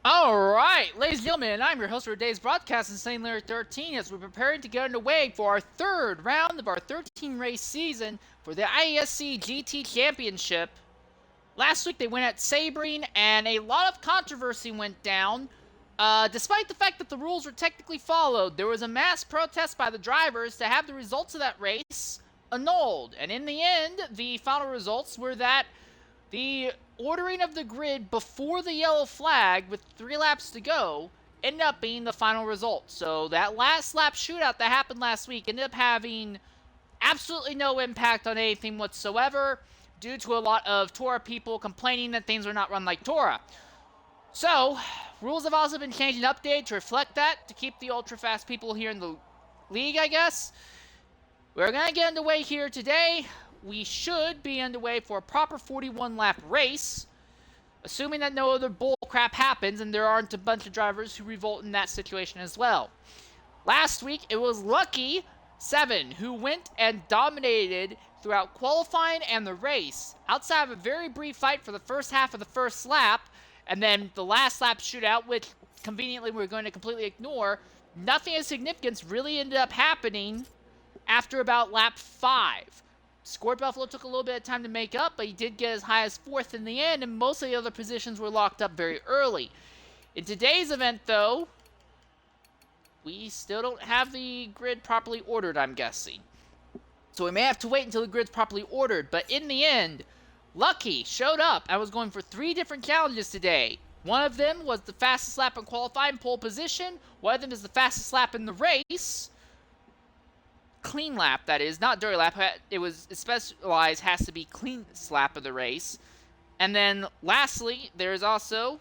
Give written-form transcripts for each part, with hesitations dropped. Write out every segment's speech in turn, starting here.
Alright, ladies and gentlemen, I'm your host for today's broadcast, Insane Larry 13, as we're preparing to get underway for our third round of our 13-race season for the IESC GT Championship. Last week they went at Sebring, and a lot of controversy went down. Despite the fact that the rules were technically followed, there was a mass protest by the drivers to have the results of that race annulled. And in the end, the final results were that the ordering of the grid before the yellow flag with 3 laps to go ended up being the final result. So that last lap shootout that happened last week ended up having absolutely no impact on anything whatsoever due to a lot of Tora people complaining that things were not run like Tora. So, rules have also been changed and updated to reflect that, to keep the ultra-fast people here in the league, I guess. We're going to get underway here today. We should be underway for a proper 41-lap race, assuming that no other bull crap happens and there aren't a bunch of drivers who revolt in that situation as well. Last week, it was LuckyVII who went and dominated throughout qualifying and the race, outside of a very brief fight for the first half of the first lap, and then the last lap shootout, which conveniently we're going to completely ignore. Nothing of significance really ended up happening after about lap 5. Scored Buffalo took a little bit of time to make up, but he did get as high as 4th in the end, and most of the other positions were locked up very early. In today's event, though, we still don't have the grid properly ordered, I'm guessing. So we may have to wait until the grid's properly ordered, but in the end, Lucky showed up and was going for 3 different challenges today. One of them was the fastest lap in qualifying, pole position. One of them is the fastest lap in the race. Clean lap, that is, not dirty lap. It was specialized, has to be clean lap of the race. And then lastly, there is also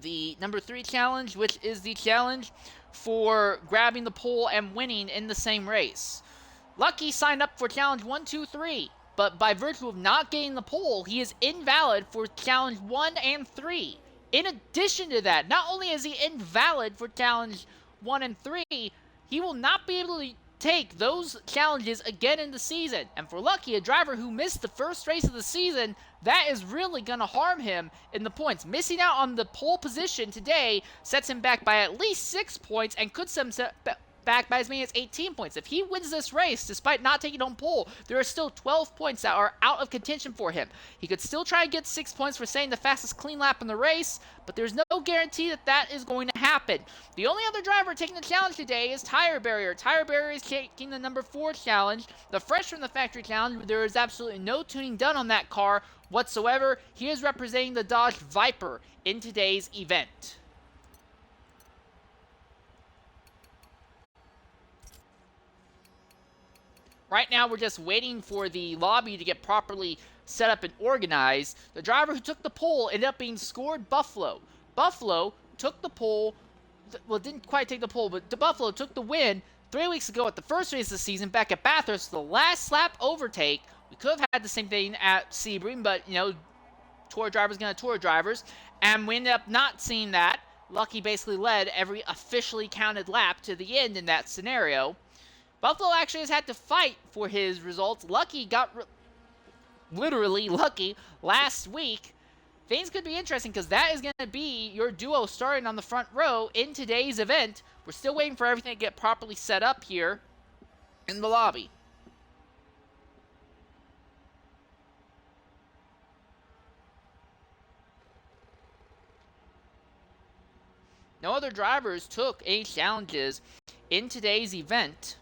the number 3 challenge, which is the challenge for grabbing the pole and winning in the same race. Lucky signed up for challenge 1, 2, 3, but by virtue of not getting the pole, he is invalid for challenge 1 and 3. In addition to that, not only is he invalid for challenge 1 and 3, he will not be able to take those challenges again in the season. And for Lucky, a driver who missed the first race of the season, that is really going to harm him in the points. Missing out on the pole position today sets him back by at least 6 points and could set him back by as many as 18 points. If he wins this race, despite not taking home pole, there are still 12 points that are out of contention for him. He could still try and get 6 points for saying the fastest clean lap in the race, but there's no guarantee that that is going to happen. The only other driver taking the challenge today is Tire Barrier. Tire Barrier is taking the number 4 challenge, the fresh from the factory challenge, where there is absolutely no tuning done on that car whatsoever. He is representing the Dodge Viper in today's event. Right now, we're just waiting for the lobby to get properly set up and organized. The driver who took the pole ended up being Scored Buffalo. Buffalo took the pole, well, didn't quite take the pole, but Buffalo took the win 3 weeks ago at the first race of the season back at Bathurst, the last lap overtake. We could have had the same thing at Sebring, but, you know, tour drivers gonna tour drivers, and we ended up not seeing that. Lucky basically led every officially counted lap to the end in that scenario. Buffalo actually has had to fight for his results. Lucky got literally lucky last week. Things could be interesting because that is going to be your duo starting on the front row in today's event. We're still waiting for everything to get properly set up here in the lobby. No other drivers took any challenges in today's event.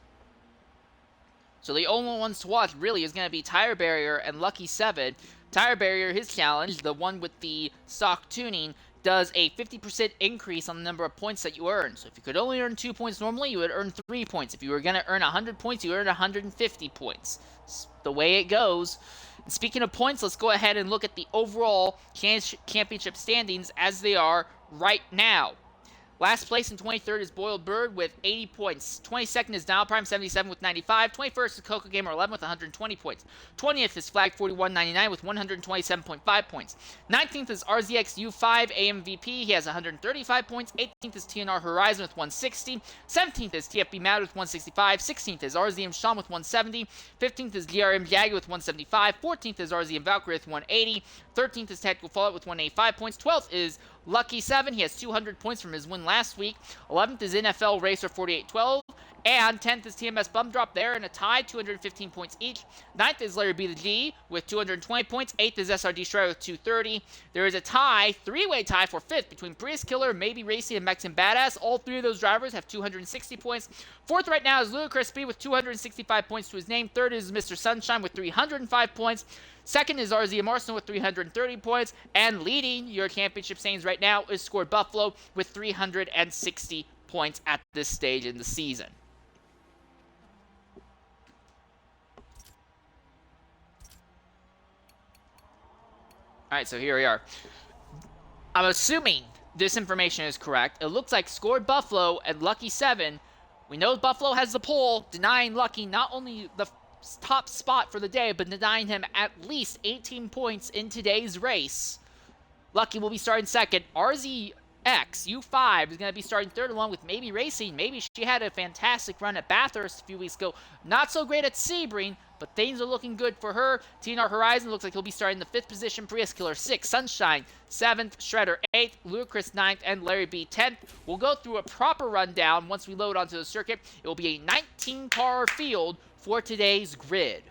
So the only ones to watch really is going to be Tire Barrier and LuckyVII. Tire Barrier, his challenge, the one with the stock tuning, does a 50% increase on the number of points that you earn. So if you could only earn 2 points normally, you would earn 3 points. If you were going to earn 100 points, you earned 150 points. It's the way it goes. And speaking of points, let's go ahead and look at the overall championship standings as they are right now. Last place in 23rd is Boiled Bird with 80 points. 22nd is Dial Prime 77 with 95. 21st is Coco Gamer 11 with 120 points. 20th is Flag 4199 with 127.5 points. 19th is RZX-U5 AMVP. He has 135 points. 18th is TNR Horizon with 160. 17th is TFB Mad with 165. 16th is RZM Shaun with 170. 15th is GRM Jagged with 175. 14th is RZM Valkyrie with 180. 13th is Tactical Fallout with 185 points. 12th is LuckyVII, he has 200 points from his win last week. 11th is NFL Racer 4812. And 10th is TMS BumDrop there in a tie, 215 points each. 9th is larrybtheg with 220 points. 8th is SRD Shredder with 230. There is a tie, three-way tie for 5th between Prius Killer, Mabey Racing, and Mexican Badass. All three of those drivers have 260 points. 4th right now is Lud1cr0us Sp33d with 265 points to his name. 3rd is Mr. Sunshime with 305 points. 2nd is RZM Arsenal with 330 points. And leading your championship standings right now is Scored Buffalo with 360 points at this stage in the season. Alright, so here we are. I'm assuming this information is correct. It looks like Scored Buffalo and LuckyVII. We know Buffalo has the pole, denying Lucky not only the top spot for the day, but denying him at least 18 points in today's race. Lucky will be starting second. RZX U5 is going to be starting third along with Mabey Racing. Maybe she had a fantastic run at Bathurst a few weeks ago. Not so great at Sebring, but things are looking good for her. TNR Horizon looks like he'll be starting the 5th position. Prius Killer 6th. Sunshine 7th. Shredder 8th. Lud1cr0us 9th. And larrybtheg 10th. We'll go through a proper rundown once we load onto the circuit. It will be a 19-car field for today's grid.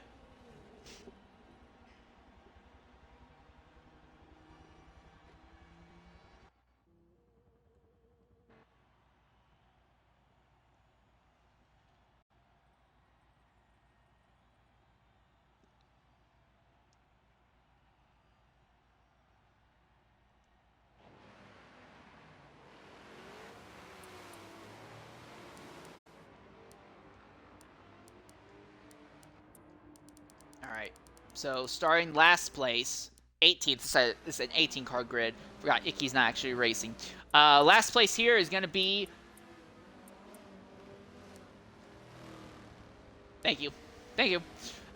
Alright, so starting last place, 18th, this is an 18-car grid. Forgot, Icky's not actually racing. Last place here is going to be... Thank you.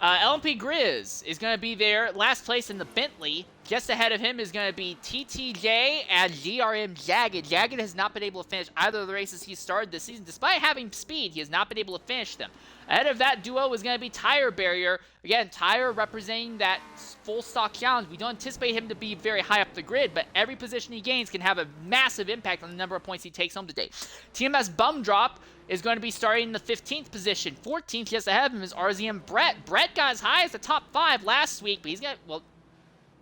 LMP Grizz is going to be there. Last place in the Bentley. Just ahead of him is going to be TTJ and GRM Jagged. Jagged has not been able to finish either of the races he started this season. Despite having speed, he has not been able to finish them. Ahead of that duo is going to be Tire Barrier. Again, Tire representing that full stock challenge. We don't anticipate him to be very high up the grid, but every position he gains can have a massive impact on the number of points he takes home today. TMS BumDrop is going to be starting in the 15th position. 14th, just ahead of him, is RZM Brett. Brett got as high as the top 5 last week, but he's going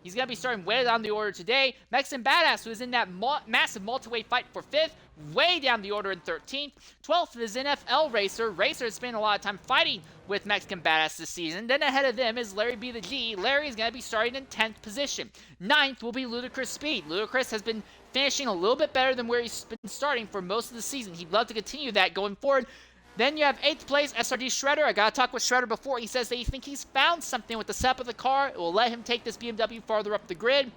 to be starting way down the order today. Mexican Badass, who is in that massive multi-weight fight for 5th, way down the order in 13th. 12th is NFL Racer. Racer has spent a lot of time fighting with Mexican Badass this season. Then ahead of them is larrybtheg. Larry is going to be starting in 10th position. 9th will be Lud1cr0us Sp33d. Lud1cr0us has been finishing a little bit better than where he's been starting for most of the season. He'd love to continue that going forward. Then you have 8th place, SRD Shredder. I got to talk with Shredder before. He says that he thinks he's found something with the setup of the car. It will let him take this BMW farther up the grid.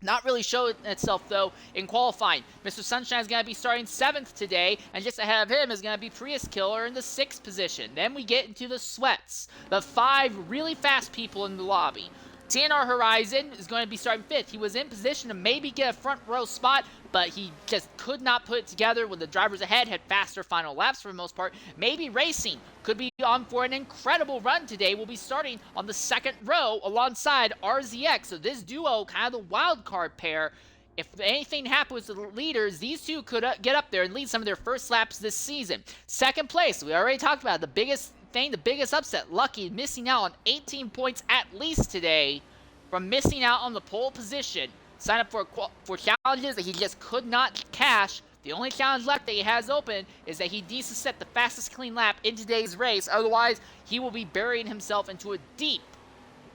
Not really showing itself, though, in qualifying. Mr. Sunshine is going to be starting 7th today, and just ahead of him is going to be Prius Killer in the 6th position. Then we get into the sweats, the 5 really fast people in the lobby. TNR Horizon is going to be starting 5th. He was in position to maybe get a front row spot, but he just could not put it together when the drivers ahead had faster final laps for the most part. Mabey Racing could be on for an incredible run today. We'll be starting on the 2nd row alongside RZX. So this duo, kind of the wild card pair. If anything happens to the leaders, these two could get up there and lead some of their first laps this season. 2nd place, we already talked about the biggest thing, the biggest upset. Lucky missing out on 18 points at least today from missing out on the pole position. Sign up for challenges that he just could not cash. The only challenge left that he has open is that he needs to set the fastest clean lap in today's race. Otherwise, he will be burying himself into a deep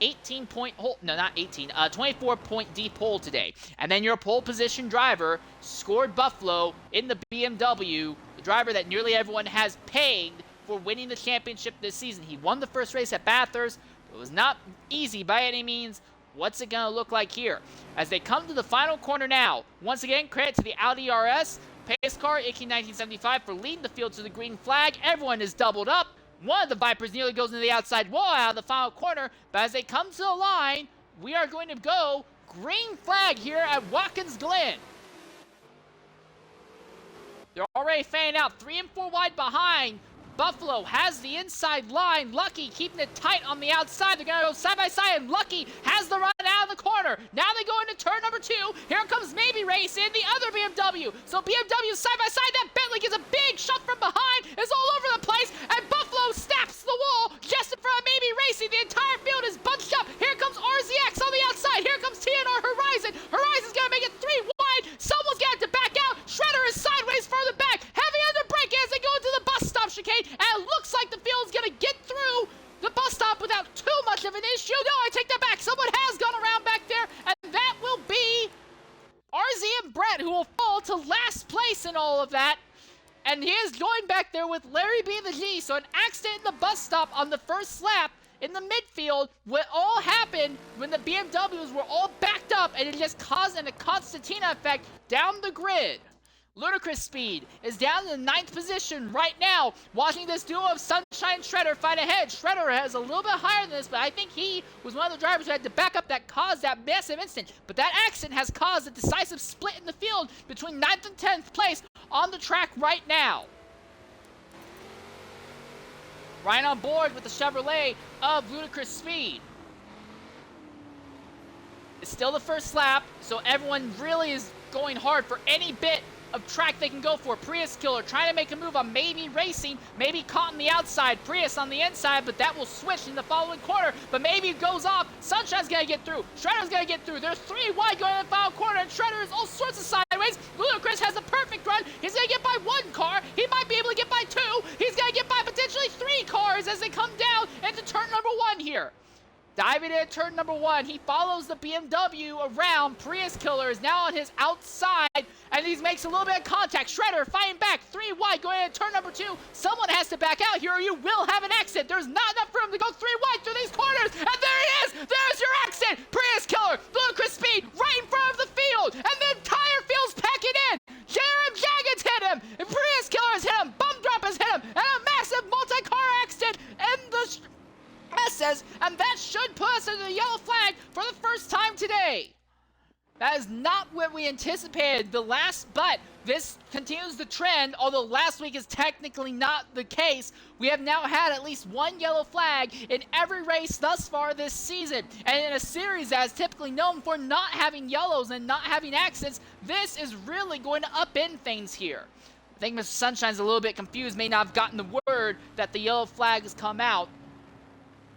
18-point hole. No, not 18. 24-point deep hole today. And then your pole position driver, Scored Buffalo in the BMW, the driver that nearly everyone has pegged for winning the championship this season. He won the first race at Bathurst. It was not easy by any means. What's it going to look like here? As they come to the final corner now, once again, credit to the Audi RS. Pace car, Icky 1975, for leading the field to the green flag. Everyone is doubled up. One of the Vipers nearly goes into the outside wall out of the final corner. But as they come to the line, we are going to go green flag here at Watkins Glen. They're already fanning out 3 and 4 wide behind. Buffalo has the inside line. Lucky keeping it tight on the outside. They're going to go side by side, and Lucky has the run out of the corner. Now they go into turn number 2. Here comes Mabey Racing, the other BMW. So BMW side by side. That Bentley gets a big shot from behind. It's all over the place, and Buffalo snaps the wall just in front of Mabey Racing. The entire field is bunched up. Here comes RZX on the outside. Here comes TNR Horizon. Horizon's going to make it 3 wide. Someone's going to have to back out. Shredder is sideways further back. Heavy under brake as they go into the bus stop chicane, and it looks like the field's going to get through the bus stop without too much of an issue. No, I take that back. Someone has gone around back there, and that will be RZM Brett, who will fall to last place in all of that. And he is joined back there with larrybtheg. So an accident in the bus stop on the first lap in the midfield. What all happened when the BMWs were all backed up, and it just caused a concertina effect down the grid. Ludicrous Speed is down in the 9th position right now, watching this duo of Sunshine and Shredder fight ahead. Shredder has a little bit higher than this, but I think he was one of the drivers who had to back up that caused that massive incident. But that accident has caused a decisive split in the field between 9th and 10th place on the track right now. Right on board with the Chevrolet of Ludicrous Speed. It's still the first lap, so everyone really is going hard for any bit of track they can go for. Prius Killer trying to make a move on Mabey Racing. Maybe caught on the outside, Prius on the inside, but that will switch in the following quarter. But Mabey goes off. Sunshine's gonna get through. Shredder's gonna get through. There's 3 wide going in the final quarter, and Shredder is all sorts of sideways. Ludacris has a perfect run. He's gonna get by 1 car. He might be able to get by 2. He's gonna get by potentially 3 cars as they come down into turn number 1 here. Diving into turn number 1, he follows the BMW around. Prius Killer is now on his outside, and he makes a little bit of contact. Shredder fighting back, 3 wide going into turn number 2. Someone has to back out here, or you will have an exit. There's not enough room to go 3 wide through these corners, and there he is. There's your exit. Prius Killer, Ludicrous Speed, right in front of the field, and the entire field's packing in. GRM Jagged's hit him, and Prius Killer has hit him. BumDrop has hit him, and a massive multi-car accident in the S's, and that should put us into the yellow flag for the first time today. That is not what we anticipated but this continues the trend, although last week is technically not the case. We have now had at least 1 yellow flag in every race thus far this season, and in a series that is typically known for not having yellows and not having accidents, this is really going to upend things here. I think Mr. Sunshine's a little bit confused, may not have gotten the word that the yellow flag has come out.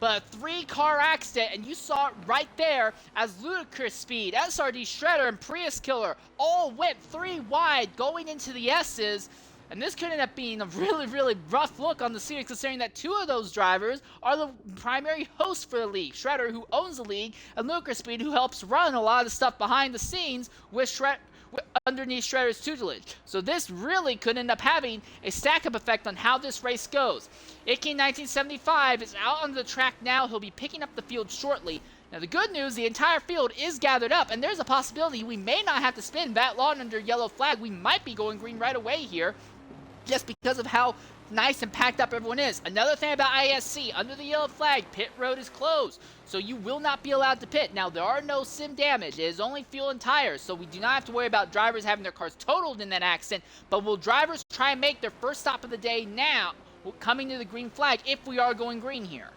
But a 3-car accident, and you saw it right there as Ludicrous Speed, SRD Shredder, and Prius Killer all went 3 wide going into the S's. And this could end up being a really, really rough look on the series, considering that 2 of those drivers are the primary hosts for the league. Shredder, who owns the league, and Ludicrous Speed, who helps run a lot of the stuff behind the scenes with underneath Shredder's tutelage. So this really could end up having a stack-up effect on how this race goes. Icky 1975 is out on the track now. He'll be picking up the field shortly. Now the good news, the entire field is gathered up, and there's a possibility we may not have to spin that long under yellow flag. We might be going green right away here, just because of how nice and packed up everyone is. Another thing about IESC, under the yellow flag, pit road is closed, so you will not be allowed to pit. Now, there are no sim damage. It is only fuel and tires, so we do not have to worry about drivers having their cars totaled in that accident, but will drivers try and make their first stop of the day now, coming to the green flag, if we are going green here?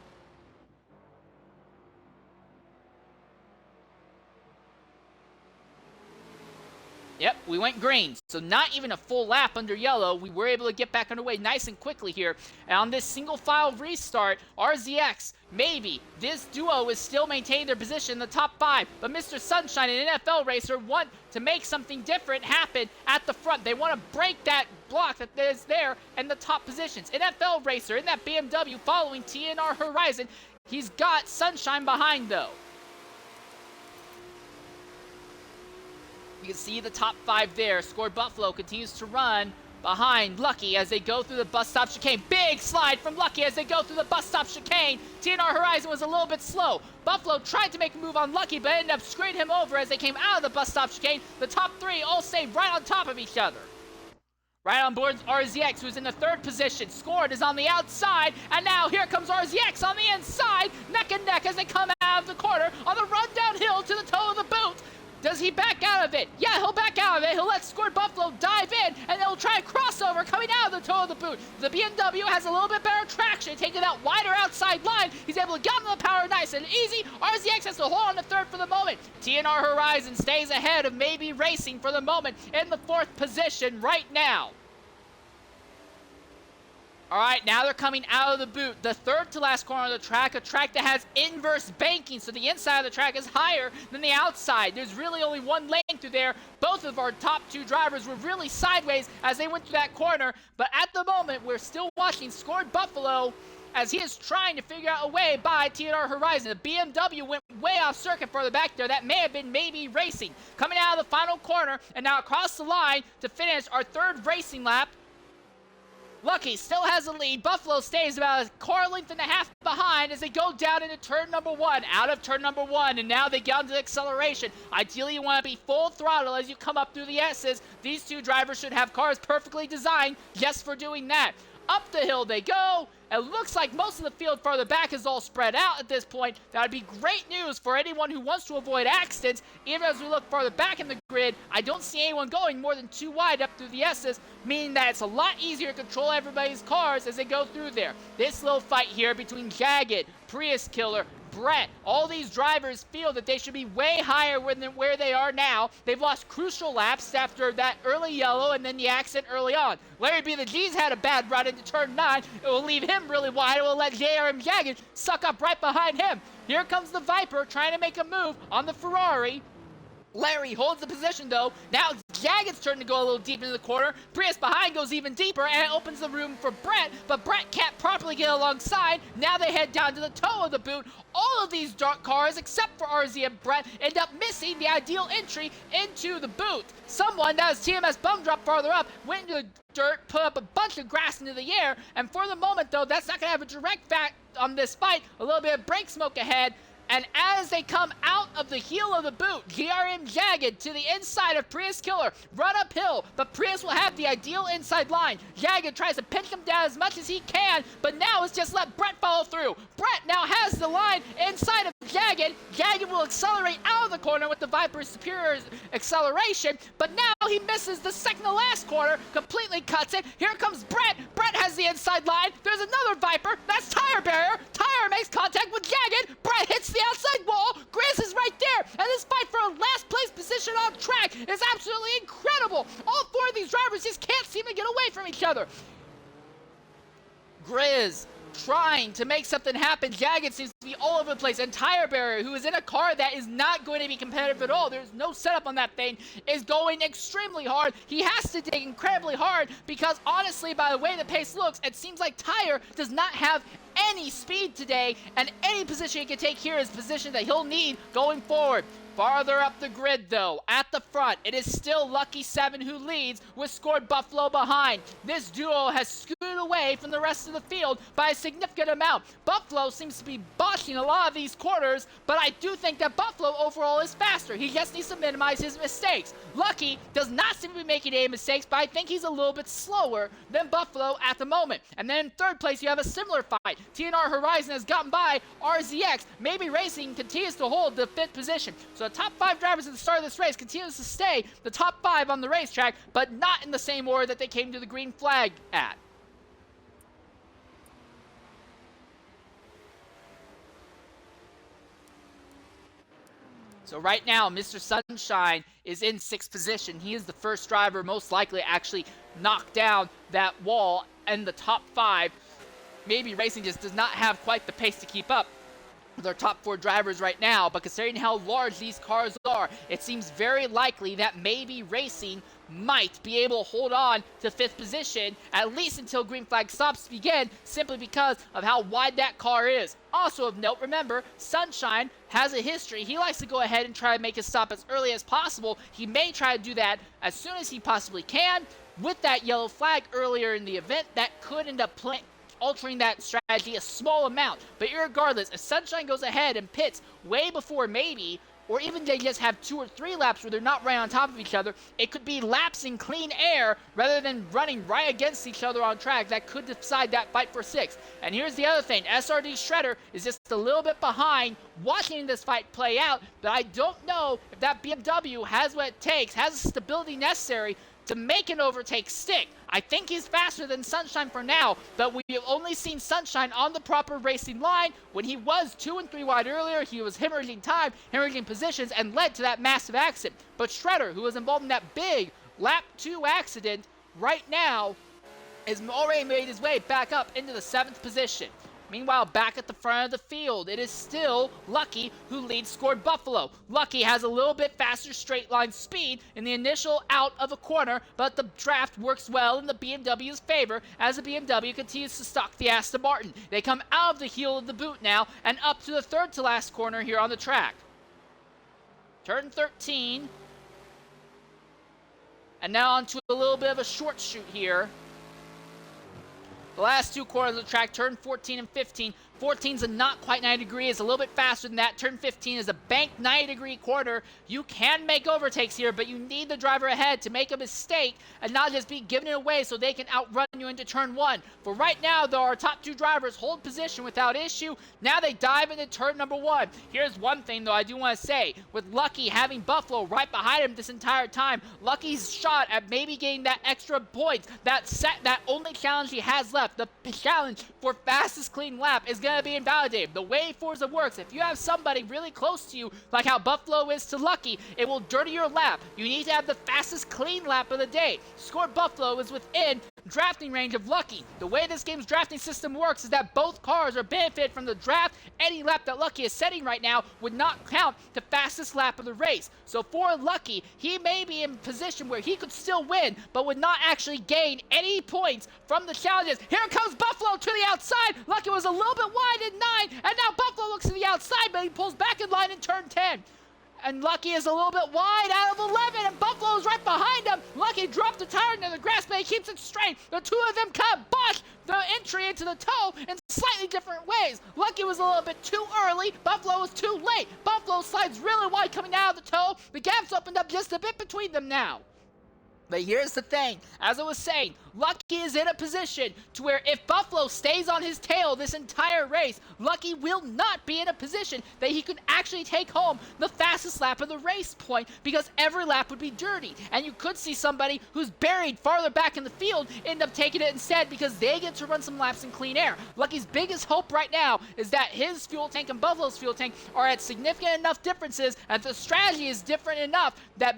Yep, we went green, so not even a full lap under yellow. We were able to get back underway nice and quickly here. And on this single file restart, RZX, Mabey, this duo is still maintaining their position in the top 5. But Mr. Sunshine, an NFL racer, want to make something different happen at the front. They want to break that block that is there in the top positions. NFL racer in that BMW following TNR Horizon. He's got Sunshine behind, though. You can see the top 5 there. Scored Buffalo continues to run behind Lucky as they go through the bus stop chicane. Big slide from Lucky as they go through the bus stop chicane. TNR Horizon was a little bit slow. Buffalo tried to make a move on Lucky, but ended up screwing him over as they came out of the bus stop chicane. The top 3 all stayed right on top of each other. Right on board RZX, who's in the 3rd position. Scored is on the outside, and now here comes RZX on the inside, neck and neck as they come out of the corner on the run downhill to the toe of the boot. Does he back out of of it. Yeah, he'll back out of it. He'll let Scored Buffalo dive in, and they'll try a crossover coming out of the toe of the boot. The BMW has a little bit better traction, taking that wider outside line. He's able to get on the power nice and easy. RZX has to hold on to third for the moment. TNR Horizon stays ahead of Mabey Racing for the moment in the 4th position right now. All right, now they're coming out of the boot. The 3rd to last corner of the track, a track that has inverse banking, so the inside of the track is higher than the outside. There's really only one lane through there. Both of our top 2 drivers were really sideways as they went through that corner, but at the moment, we're still watching Scored Buffalo as he is trying to figure out a way by TNR Horizon. The BMW went way off circuit further back there. That may have been Mabey Racing. Coming out of the final corner, and now across the line to finish our 3rd racing lap. Lucky still has the lead. Buffalo stays about a car length and a half behind as they go down into turn number 1, out of turn number 1, and now they get onto the acceleration. Ideally, you want to be full throttle as you come up through the S's. These 2 drivers should have cars perfectly designed just for doing that. Up the hill they go. It looks like most of the field farther back is all spread out at this point. That would be great news for anyone who wants to avoid accidents. Even as we look farther back in the grid, I don't see anyone going more than 2 wide up through the S's, meaning that it's a lot easier to control everybody's cars as they go through there. This little fight here between Jagged, Prius Killer, Brett, all these drivers feel that they should be way higher than where they are now. They've lost crucial laps after that early yellow and then the accident early on. Larrybtheg's had a bad run into turn 9. It will leave him really wide. It will let GRM Jagged suck up right behind him. Here comes the Viper trying to make a move on the Ferrari. Larry holds the position though. Now it's Jagged's turn to go a little deep into the corner. Prius behind goes even deeper and it opens the room for Brett, but Brett can't properly get alongside. Now they head down to the toe of the boot. All of these dark cars, except for RZM Brett, end up missing the ideal entry into the boot. Someone, that is TMS BumDrop farther up, went into the dirt, put up a bunch of grass into the air, and for the moment though, that's not going to have a direct fact on this fight. A little bit of brake smoke ahead. And as they come out of the heel of the boot, GRM Jagged to the inside of Prius Killer, run uphill, but Prius will have the ideal inside line. Jagged tries to pinch him down as much as he can, but now it's just let Brett follow through. Brett now has the line inside of Jagged. Jagged will accelerate out of the corner with the Viper's superior acceleration, but now he misses the second to last corner, completely cuts it. Here comes Brett. Brett has the inside line. There's another Viper. That's Tire Barrier. Tire makes contact with Jagged. Brett hits the outside wall. Grizz is right there, and this fight for a last place position on track is absolutely incredible. All 4 of these drivers just can't seem to get away from each other. Grizz trying to make something happen. Jagged seems to be all over the place, and Tire Barrier, who is in a car that is not going to be competitive at all, there's no setup on that thing, is going extremely hard. He has to dig incredibly hard because honestly, by the way the pace looks, it seems like Tire does not have any speed today, and any position he can take here is position that he'll need going forward. Farther up the grid, though, at the front, it is still LuckyVII who leads with Scored Buffalo behind. This duo has scooted away from the rest of the field by a significant amount. Buffalo seems to be botching a lot of these corners, but I do think that Buffalo overall is faster. He just needs to minimize his mistakes. Lucky does not seem to be making any mistakes, but I think he's a little bit slower than Buffalo at the moment. And then in 3rd place, you have a similar fight. TNR Horizon has gotten by RZX. Mabey Racing continues to hold the 5th position. So the top 5 drivers at the start of this race continues to stay the top 5 on the racetrack, but not in the same order that they came to the green flag at. So right now, Mr. Sunshine is in 6th position. He is the first driver most likely to actually knock down that wall in the top 5. Mabey Racing just does not have quite the pace to keep up with our top 4 drivers right now, but considering how large these cars are, it seems very likely that Mabey Racing might be able to hold on to 5th position, at least until green flag stops begin, simply because of how wide that car is. Also of note, remember, Sunshine has a history. He likes to go ahead and try to make his stop as early as possible. He may try to do that as soon as he possibly can. With that yellow flag earlier in the event, that could end up altering that strategy a small amount. But irregardless, if Sunshine goes ahead and pits way before Mabey, or even they just have 2 or 3 laps where they're not right on top of each other. It could be laps in clean air rather than running right against each other on track. That could decide that fight for 6. And here's the other thing, SRD Shredder is just a little bit behind watching this fight play out, but I don't know if that BMW has what it takes, has the stability necessary to make an overtake stick. I think he's faster than Sunshine for now, but we have only seen Sunshine on the proper racing line. When he was 2 and 3 wide earlier, he was hemorrhaging time, hemorrhaging positions, and led to that massive accident. But Shredder, who was involved in that big lap 2 accident, right now has already made his way back up into the 7th position. Meanwhile, back at the front of the field, it is still Lucky who leads Scored Buffalo. Lucky has a little bit faster straight line speed in the initial out of a corner, but the draft works well in the BMW's favor as the BMW continues to stalk the Aston Martin. They come out of the heel of the boot now and up to the 3rd to last corner here on the track. Turn 13. And now onto a little bit of a short shoot here. The last 2 corners of the track, turn 14 and 15. 14's a not quite 90 degree, is a little bit faster than that. Turn 15 is a banked 90 degree corner. You can make overtakes here, but you need the driver ahead to make a mistake and not just be giving it away so they can outrun you into turn 1. For right now, though, our top 2 drivers hold position without issue. Now they dive into turn number 1. Here's one thing, though, I do want to say. With Lucky having Buffalo right behind him this entire time, Lucky's shot at maybe getting that extra point, that only challenge he has left, the challenge for fastest clean lap, is going to be invalidated. The way Forza works, if you have somebody really close to you, like how Buffalo is to Lucky, it will dirty your lap. You need to have the fastest clean lap of the day. Scored Buffalo is within drafting range of Lucky. The way this game's drafting system works is that both cars are benefited from the draft. Any lap that Lucky is setting right now would not count the fastest lap of the race. So for Lucky, he may be in a position where he could still win, but would not actually gain any points from the challenges. Here comes Buffalo to the outside. Lucky was a little bit wide in 9, and now Buffalo looks to the outside, but he pulls back in line in turn 10. And Lucky is a little bit wide out of 11, and Buffalo is right behind him. Lucky dropped the tire into the grass, but he keeps it straight. The 2 of them kind of botch the entry into the toe in slightly different ways. Lucky was a little bit too early. Buffalo was too late. Buffalo slides really wide coming out of the toe. The gap's opened up just a bit between them now. But here's the thing, as I was saying, Lucky is in a position to where if Buffalo stays on his tail this entire race, Lucky will not be in a position that he could actually take home the fastest lap of the race point, because every lap would be dirty. And you could see somebody who's buried farther back in the field end up taking it instead because they get to run some laps in clean air. Lucky's biggest hope right now is that his fuel tank and Buffalo's fuel tank are at significant enough differences, and the strategy is different enough that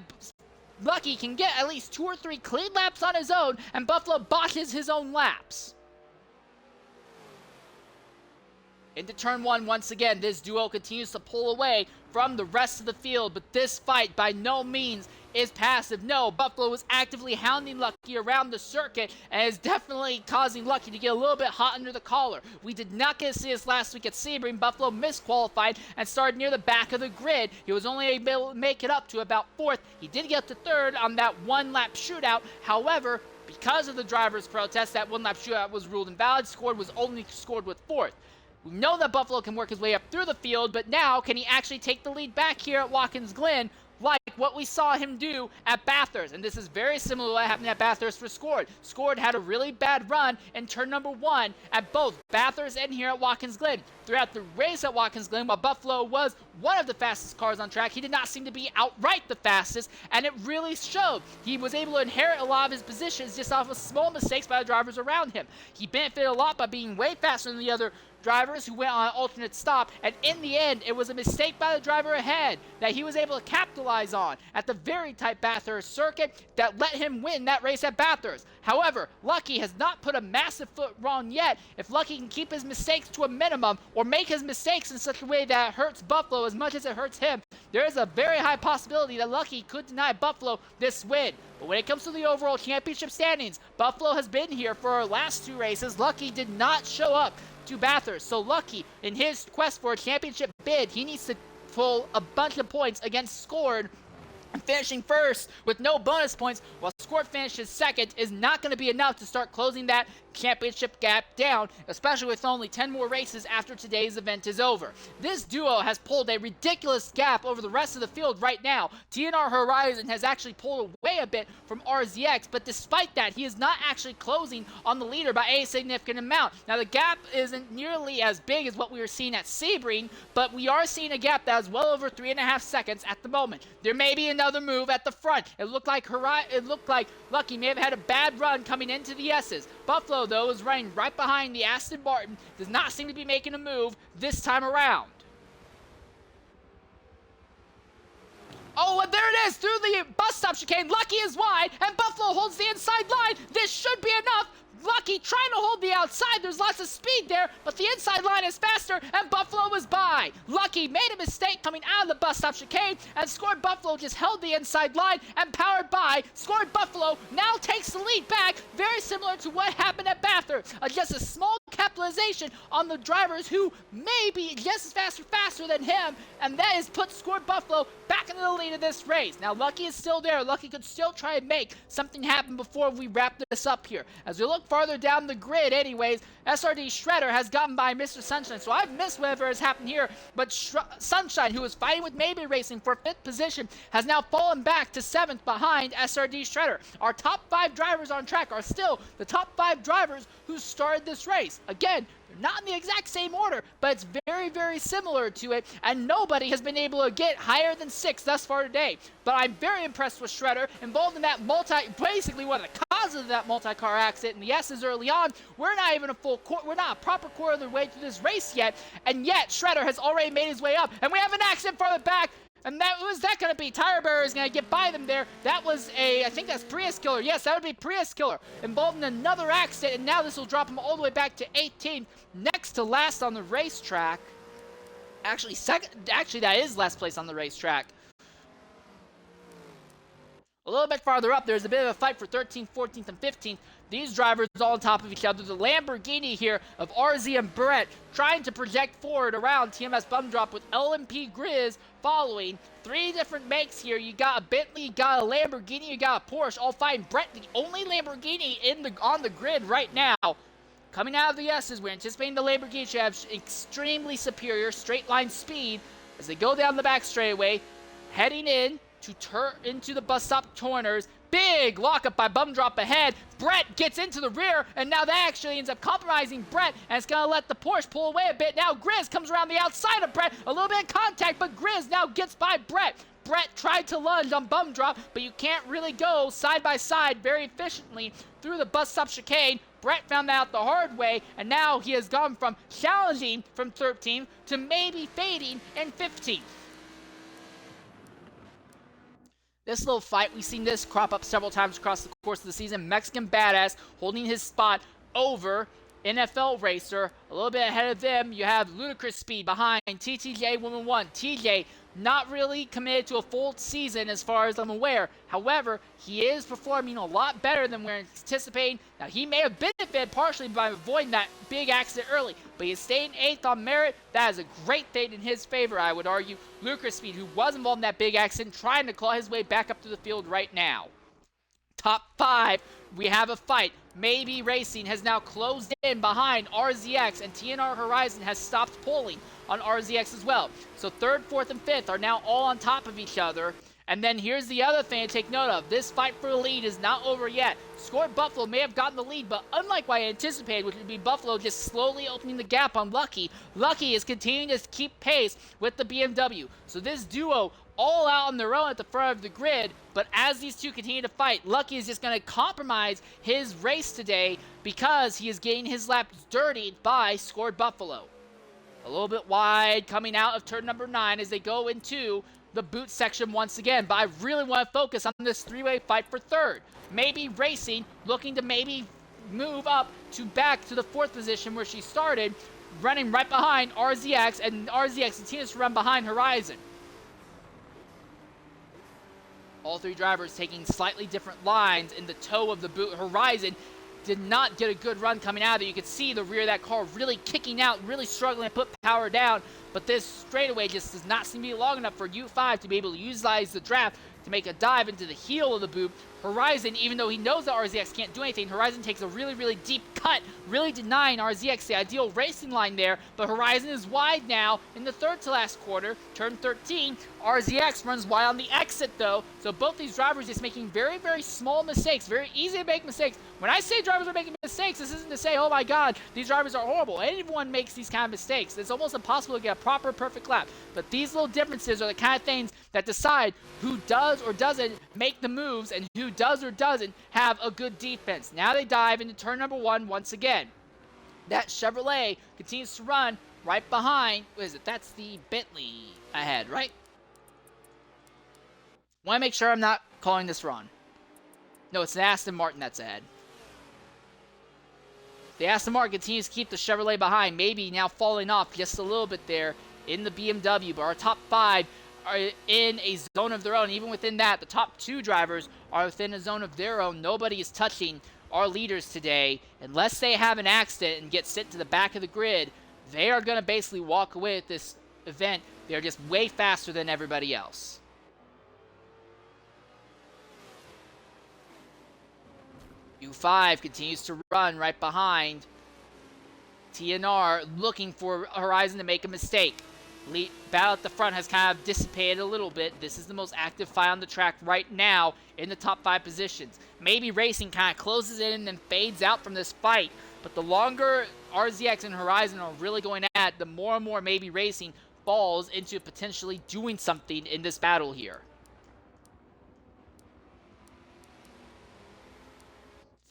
Lucky can get at least 2 or 3 clean laps on his own, and Buffalo botches his own laps. Into turn 1 once again, this duo continues to pull away from the rest of the field, but this fight by no means is passive. No, Buffalo was actively hounding Lucky around the circuit and is definitely causing Lucky to get a little bit hot under the collar. We did not get to see this last week at Sebring. Buffalo misqualified and started near the back of the grid. He was only able to make it up to about 4th. He did get to 3rd on that 1-lap shootout. However, because of the driver's protest, that 1-lap shootout was ruled invalid. Scored was only scored with 4th. We know that Buffalo can work his way up through the field, but now can he actually take the lead back here at Watkins Glen, like what we saw him do at Bathurst? And this is very similar to what happened at Bathurst for Scored. Scored had a really bad run in turn number 1 at both Bathurst and here at Watkins Glen. Throughout the race at Watkins Glen, while Buffalo was one of the fastest cars on track, he did not seem to be outright the fastest, and it really showed. He was able to inherit a lot of his positions just off of small mistakes by the drivers around him. He benefited a lot by being way faster than the other drivers who went on an alternate stop, and in the end, it was a mistake by the driver ahead that he was able to capitalize on at the very tight Bathurst circuit that let him win that race at Bathurst. However, Lucky has not put a massive foot wrong yet. If Lucky can keep his mistakes to a minimum or make his mistakes in such a way that it hurts Buffalo as much as it hurts him, there is a very high possibility that Lucky could deny Buffalo this win. But when it comes to the overall championship standings, Buffalo has been here for our last 2 races. Lucky did not show up to Bathurst. So Lucky, in his quest for a championship bid, he needs to pull a bunch of points against Scored, finishing first with no bonus points, while Scored Squirt finishes second is not going to be enough to start closing that championship gap down, especially with only 10 more races after today's event is over. This duo has pulled a ridiculous gap over the rest of the field right now. TNR Horizon has actually pulled away a bit from RZX, but despite that, he is not actually closing on the leader by a significant amount. Now, the gap isn't nearly as big as what we were seeing at Sebring, but we are seeing a gap that is well over 3.5 seconds at the moment. There may be another move at the front. It looked like Lucky may have had a bad run coming into the S's. Buffalo, though, is running right behind the Aston Martin. Does not seem to be making a move this time around. Oh, and there it is, through the bus stop chicane. Lucky is wide, and Buffalo holds the inside line. This should be enough. Lucky trying to hold the outside. There's lots of speed there, but the inside line is faster, and Buffalo was by. Lucky made a mistake coming out of the bus stop chicane, and Scored Buffalo just held the inside line and powered by. Scored Buffalo now takes the lead back, very similar to what happened at Bathurst. Just a small capitalization on the drivers who may be just as faster than him, and that has put Scored Buffalo back into the lead of this race. Now, Lucky is still there. Lucky could still try and make something happen before we wrap this up here. As we look farther down the grid anyways, SRD Shredder has gotten by Mr. Sunshine, so I've missed whatever has happened here, but Sunshine, who was fighting with Mabey Racing for 5th position, has now fallen back to 7th behind SRD Shredder. Our top 5 drivers on track are still the top 5 drivers who started this race. Again, they're not in the exact same order, but it's very, very similar to it, and nobody has been able to get higher than 6 thus far today. But I'm very impressed with Shredder, involved in that basically one of the causes of that multi-car accident in the S's early on. We're not even we're not a proper quarter of the way through this race yet, and yet Shredder has already made his way up, and we have an accident farther back. And who's that going to be? Tire Bearer is going to get by them there. That was I think that's Prius Killer. Yes, that would be Prius Killer. Involved in another accident, and now this will drop him all the way back to 18th, next to last on the racetrack. Actually, that is last place on the racetrack. A little bit farther up, there's a bit of a fight for 13th, 14th, and 15th. These drivers all on top of each other. The Lamborghini here of RZM Brett trying to project forward around TMS BumDrop with LMP Grizz following. 3 different makes here. You got a Bentley, you got a Lamborghini, you got a Porsche, all fighting. Brett, the only Lamborghini on the grid right now. Coming out of the S's, we're anticipating the Lamborghini to have extremely superior straight line speed as they go down the back straightaway, heading in to turn into the bus stop corners. Big lockup by BumDrop ahead. Brett gets into the rear, and now that actually ends up compromising Brett, and it's going to let the Porsche pull away a bit. Now Grizz comes around the outside of Brett. A little bit of contact, but Grizz now gets by Brett. Brett tried to lunge on BumDrop, but you can't really go side by side very efficiently through the bus stop chicane. Brett found that out the hard way, and now he has gone from challenging from 13th to maybe fading in 15th. This little fight, we've seen this crop up several times across the course of the season. Mexican Badass holding his spot over NFL Racer. A little bit ahead of them, you have Ludicrous Speed behind TTJ Woman 1. TJ not really committed to a full season as far as I'm aware. However, he is performing a lot better than we're anticipating. Now, he may have benefited partially by avoiding that big accident early, but he's staying 8th on merit. That is a great thing in his favor, I would argue. Ludicrous Speed, who was involved in that big accident, trying to claw his way back up to the field right now. Top 5, we have a fight. Mabey Racing has now closed in behind RZX, and TNR Horizon has stopped pulling on RZX as well. So 3rd, 4th, and 5th are now all on top of each other. And then here's the other thing to take note of. This fight for the lead is not over yet. Scored Buffalo may have gotten the lead, but unlike what I anticipated, which would be Buffalo just slowly opening the gap on Lucky, Lucky is continuing to keep pace with the BMW. So this duo all out on their own at the front of the grid, but as these two continue to fight, Lucky is just going to compromise his race today because he is getting his laps dirtied by Scored Buffalo. A little bit wide coming out of turn number 9 as they go into the boot section once again, but I really want to focus on this 3-way fight for 3rd. Mabey Racing looking to maybe move up to back to the 4th position where she started, running right behind RZX, and RZX continues to run behind Horizon. All 3 drivers taking slightly different lines in the toe of the boot. Horizon did not get a good run coming out of it. You could see the rear of that car really kicking out, really struggling to put power down, but this straightaway just does not seem to be long enough for U5 to be able to utilize the draft to make a dive into the heel of the boot. Horizon, even though he knows that RZX can't do anything, Horizon takes a really, really deep cut, really denying RZX the ideal racing line there, but Horizon is wide now in the third to last quarter, turn 13. RZX runs wide on the exit though, so both these drivers just making very, very small mistakes, very easy to make mistakes. When I say drivers are making mistakes, this isn't to say, oh my god, these drivers are horrible. Anyone makes these kind of mistakes. It's almost impossible to get a proper, perfect lap, but these little differences are the kind of things that decide who does or doesn't make the moves and who does or doesn't have a good defense. Now they dive into turn number 1 once again. That Chevrolet continues to run right behind. What is it? That's the Bentley ahead, right? Want to make sure I'm not calling this wrong. No, it's the Aston Martin that's ahead. The Aston Martin continues to keep the Chevrolet behind, maybe now falling off just a little bit there in the BMW, but our top 5 are in a zone of their own. Even within that, the top 2 drivers are within a zone of their own. Nobody is touching our leaders today. Unless they have an accident and get sent to the back of the grid, they are going to basically walk away at this event. They're just way faster than everybody else. U5 continues to run right behind TNR, looking for Horizon to make a mistake. Battle at the front has kind of dissipated a little bit. This is the most active fight on the track right now in the top 5 positions. Mabey Racing kind of closes in and then fades out from this fight. But the longer RZX and Horizon are really going at, the more and more Mabey Racing falls into potentially doing something in this battle here.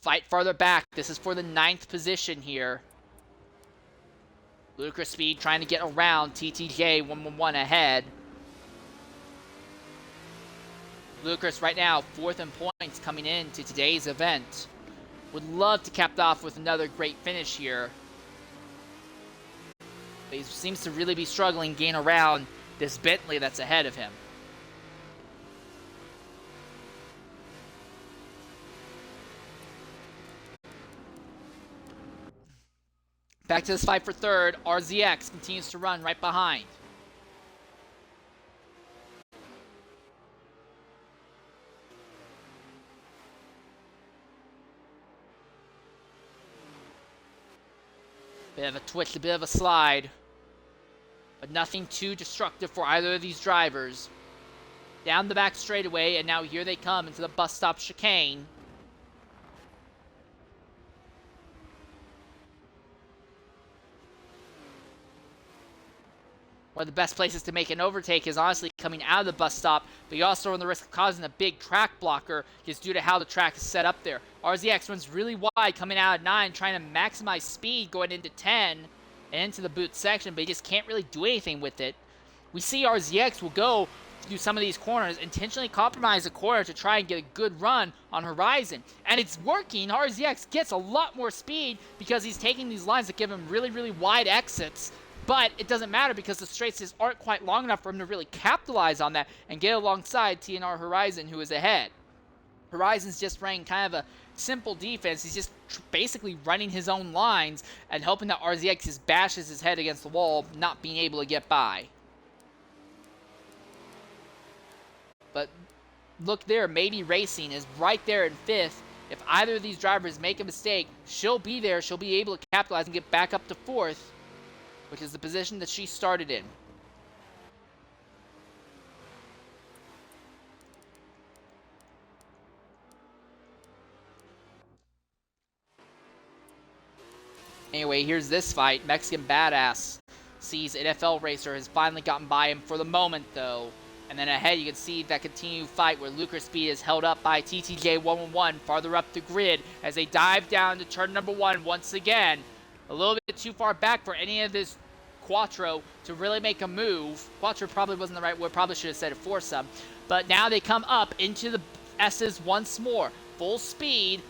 Fight farther back. This is for the 9th position here. Ludicrous Speed trying to get around TTJ 111 ahead. Ludicrous right now 4th in points coming into today's event. Would love to cap it off with another great finish here. But he seems to really be struggling getting around this Bentley that's ahead of him. Back to this fight for 3rd. RZX continues to run right behind. Bit of a twitch, a bit of a slide. But nothing too destructive for either of these drivers. Down the back straightaway, and now here they come into the bus stop chicane. One of the best places to make an overtake is honestly coming out of the bus stop, but you also run the risk of causing a big track blocker just due to how the track is set up there. RZX runs really wide coming out of 9, trying to maximize speed going into 10 and into the boot section, but he just can't really do anything with it. We see RZX will go through some of these corners, intentionally compromise a corner to try and get a good run on Horizon. And it's working. RZX gets a lot more speed because he's taking these lines that give him really, really wide exits. But it doesn't matter because the straights just aren't quite long enough for him to really capitalize on that and get alongside TNR Horizon, who is ahead. Horizon's just running kind of a simple defense. He's just basically running his own lines and hoping that RZX just bashes his head against the wall, not being able to get by. But look there, Mabey Racing is right there in 5th. If either of these drivers make a mistake, she'll be there. She'll be able to capitalize and get back up to 4th. Which is the position that she started in. Anyway, here's this fight. Mexican Badass sees NFL Racer has finally gotten by him for the moment, though. And then ahead, you can see that continued fight where Ludicrous Speed is held up by TTJ 111 farther up the grid as they dive down to turn number 1 once again. A little bit too far back for any of this Quattro to really make a move. Quattro probably wasn't the right word, probably should have said it foursome. But now they come up into the S's once more. Full speed.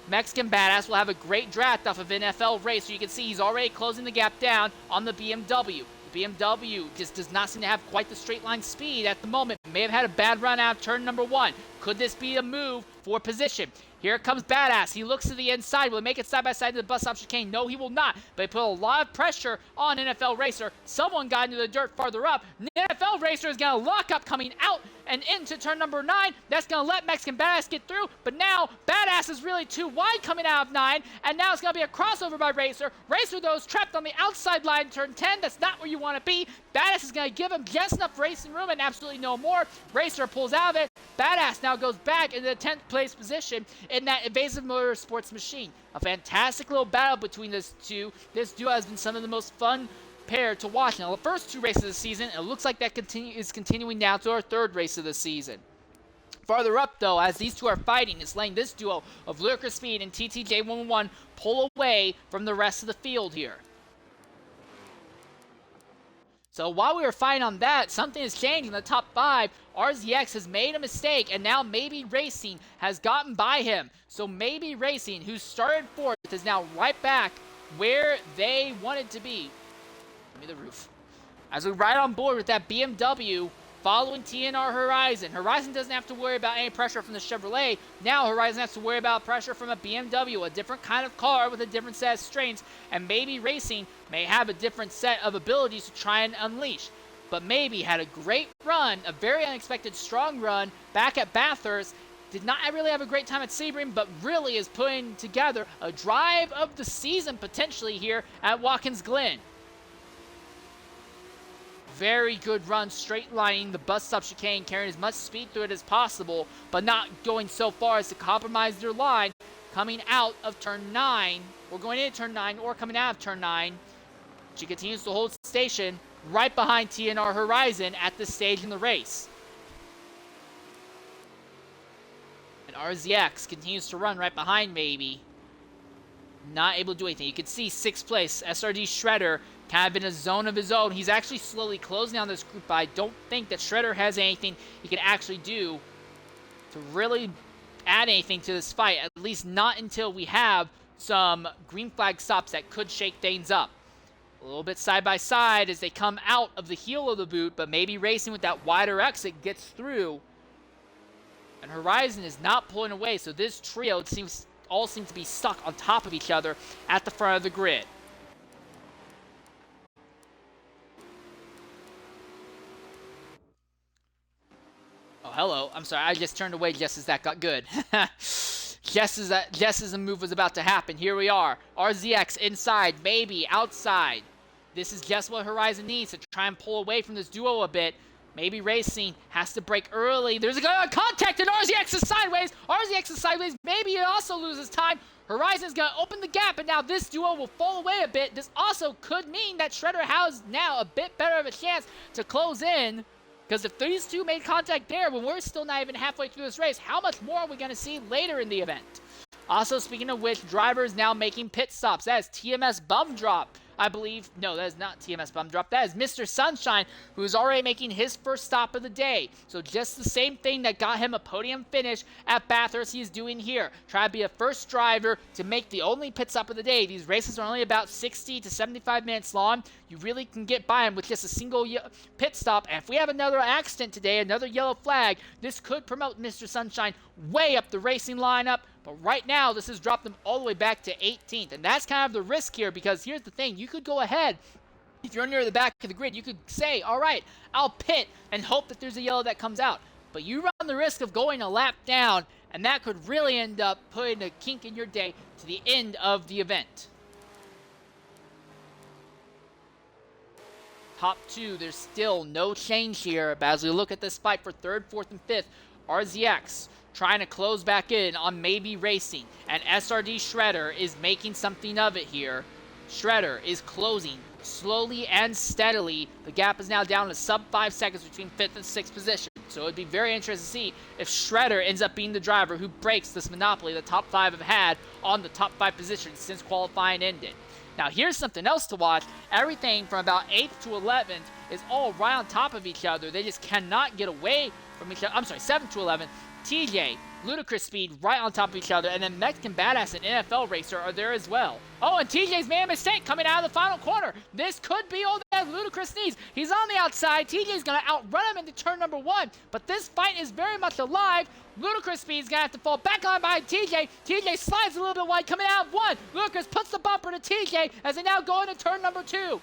Mexican Badass will have a great draft off of NFL Racer. You can see he's already closing the gap down on the BMW. The BMW just does not seem to have quite the straight line speed at the moment. May have had a bad run out of turn number 1. Could this be a move for position? Here comes Badass. He looks to the inside. Will he make it side by side to the bus stop chicane? No, he will not. But he put a lot of pressure on NFL Racer. Someone got into the dirt farther up. NFL Racer is going to lock up coming out and into turn number 9. That's going to let Mexican Badass get through. But now Badass is really too wide coming out of 9. And now it's going to be a crossover by Racer. Racer, though, is trapped on the outside line in turn 10. That's not where you want to be. Badass is going to give him just enough racing room and absolutely no more. Racer pulls out of it. Badass now goes back into the 10th place position in that evasive motorsports machine. A fantastic little battle between these two. This duo has been some of the most fun pair to watch. Now, the first 2 races of the season, it looks like that is continuing now to our 3rd race of the season. Farther up, though, as these two are fighting, it's letting this duo of Ludicrous Speed and TTJ111 pull away from the rest of the field here. So while we were fighting on that, something has changed in the top 5. RZX has made a mistake, and now Mabey Racing has gotten by him. So Mabey Racing, who started 4th, is now right back where they wanted to be. Give me the roof. As we ride on board with that BMW following TNR Horizon. Horizon doesn't have to worry about any pressure from the Chevrolet. Now Horizon has to worry about pressure from a BMW, a different kind of car with a different set of strengths, and Mabey Racing may have a different set of abilities to try and unleash. But Mabey had a great run, a very unexpected strong run back at Bathurst. Did not really have a great time at Sebring, but really is putting together a drive of the season potentially here at Watkins Glen. Very good run, straight lining the bus stop chicane, carrying as much speed through it as possible, but not going so far as to compromise their line. Coming out of turn 9, or going into turn 9, or coming out of turn 9, she continues to hold station right behind TNR Horizon at this stage in the race. And RZX continues to run right behind Mabey. Not able to do anything. You can see 6th place, SRD Shredder, kind of in a zone of his own. He's actually slowly closing down this group, but I don't think that Shredder has anything he can actually do to really add anything to this fight, at least not until we have some green flag stops that could shake things up. A little bit side by side as they come out of the heel of the boot, but Mabey Racing with that wider exit gets through. And Horizon is not pulling away, so this trio all seem to be stuck on top of each other at the front of the grid. Oh, hello. I'm sorry. I just turned away just as that got good. just as the move was about to happen. Here we are. RZX inside, Mabey outside. This is just what Horizon needs to try and pull away from this duo a bit. Mabey Racing has to break early. There's a contact, and RZX is sideways. RZX is sideways. Maybe it also loses time. Horizon's going to open the gap, and now this duo will fall away a bit. This also could mean that Shredder has now a bit better of a chance to close in. Because if these two made contact there when we're still not even halfway through this race, how much more are we going to see later in the event? Also, speaking of which, drivers now making pit stops. That is TMS BumDrop, I believe. No, that is not TMS BumDrop. That is Mr. Sunshine, who is already making his first stop of the day. So just the same thing that got him a podium finish at Bathurst, he's doing here. Try to be a first driver to make the only pit stop of the day. These races are only about 60 to 75 minutes long. You really can get by him with just a single pit stop. And if we have another accident today, another yellow flag, this could promote Mr. Sunshine way up the racing lineup. But right now, this has dropped them all the way back to 18th. And that's kind of the risk here, because here's the thing. You could go ahead. If you're near the back of the grid, you could say, all right, I'll pit and hope that there's a yellow that comes out. But you run the risk of going a lap down, and that could really end up putting a kink in your day to the end of the event. Top 2, there's still no change here. But as we look at this fight for 3rd, 4th, and 5th, RZX trying to close back in on Mabey Racing, and SRD Shredder is making something of it here. Shredder is closing slowly and steadily. The gap is now down to sub 5 seconds between 5th and 6th position. So it'd be very interesting to see if Shredder ends up being the driver who breaks this monopoly the top 5 have had on the top 5 positions since qualifying ended. Now here's something else to watch. Everything from about 8th to 11th is all right on top of each other. They just cannot get away from each other. I'm sorry, 7th to 11th. TJ, Ludicrous Speed right on top of each other, and then Mexican Badass and NFL Racer are there as well. Oh, and TJ's made a mistake coming out of the final corner. This could be all that Ludicrous needs. He's on the outside. TJ's going to outrun him into turn number 1, but this fight is very much alive. Ludicrous Speed's going to have to fall back on behind TJ. TJ slides a little bit wide coming out of 1. Ludicrous puts the bumper to TJ as they now go into turn number 2.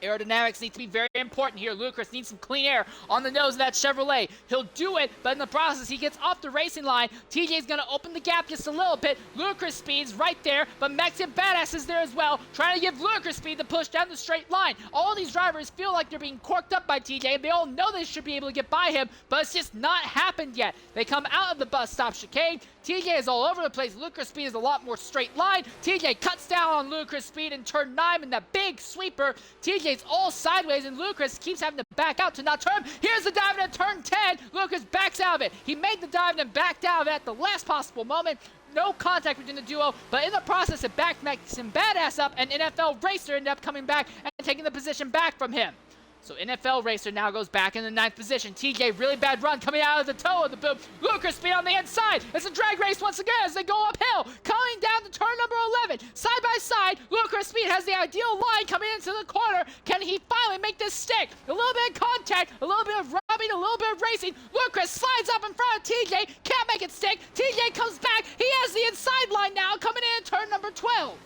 Aerodynamics need to be very important here. Ludicrous needs some clean air on the nose of that Chevrolet. He'll do it, but in the process, he gets off the racing line. TJ's going to open the gap just a little bit. Ludicrous Speed's right there, but Mexican Badass is there as well, trying to give Ludicrous Speed the push down the straight line. All these drivers feel like they're being corked up by TJ, and they all know they should be able to get by him, but it's just not happened yet. They come out of the bus stop chicane. TJ is all over the place. Ludicrous Speed is a lot more straight line. TJ cuts down on Ludicrous Speed in turn 9 in that big sweeper. TJ's all sideways, and Ludicrous keeps having to back out to not turn. Here's the dive in turn 10. Ludicrous backs out of it. He made the dive and backed out of it at the last possible moment. No contact between the duo, but in the process, it backed Mexican Badass up, and NFL Racer ended up coming back and taking the position back from him. So NFL Racer now goes back in the 9th position. TJ, really bad run coming out of the toe of the boom. Ludicrous Speed on the inside. It's a drag race once again as they go uphill. Coming down to turn number 11. Side by side, Ludicrous Speed has the ideal line coming into the corner. Can he finally make this stick? A little bit of contact, a little bit of rubbing, a little bit of racing. Ludicrous slides up in front of TJ. Can't make it stick. TJ comes back. He has the inside line now coming in turn number 12.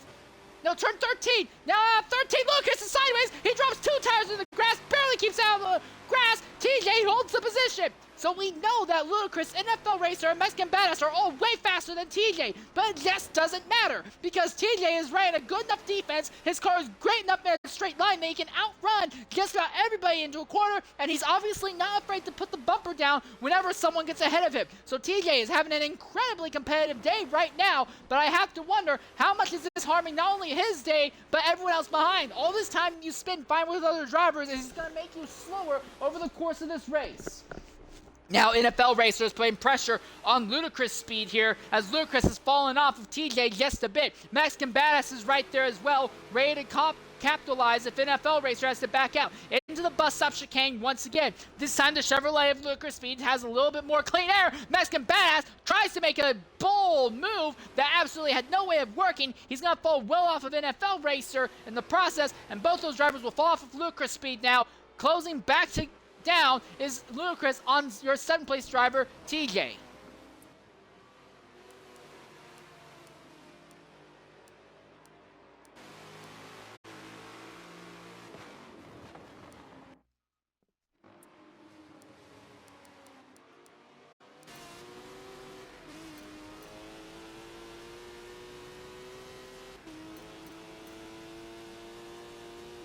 No, turn 13. Now 13, Ludicrous is sideways. He drops 2 tires in the grass, barely keeps out of the grass. TJ holds the position. So we know that Ludicrous, NFL Racer, and Mexican Badass are all way faster than TJ. But it just doesn't matter because TJ is running a good enough defense. His car is great enough in a straight line that he can outrun just about everybody into a corner. And he's obviously not afraid to put the bumper down whenever someone gets ahead of him. So TJ is having an incredibly competitive day right now. But I have to wonder how much is this harming not only his day, but everyone else behind. All this time you spend fighting with other drivers is going to make you slower over the course of this race. Now NFL Racer is putting pressure on Ludicrous Speed here as Ludicrous has fallen off of TJ just a bit. Mexican Badass is right there as well, ready to capitalize if NFL Racer has to back out. Into the bus stop chicane once again. This time the Chevrolet of Ludicrous Speed has a little bit more clean air. Mexican Badass tries to make a bold move that absolutely had no way of working. He's going to fall well off of NFL Racer in the process, and both those drivers will fall off of Ludicrous Speed now. Closing back to down is Ludicrous on your 7th place driver, TJ.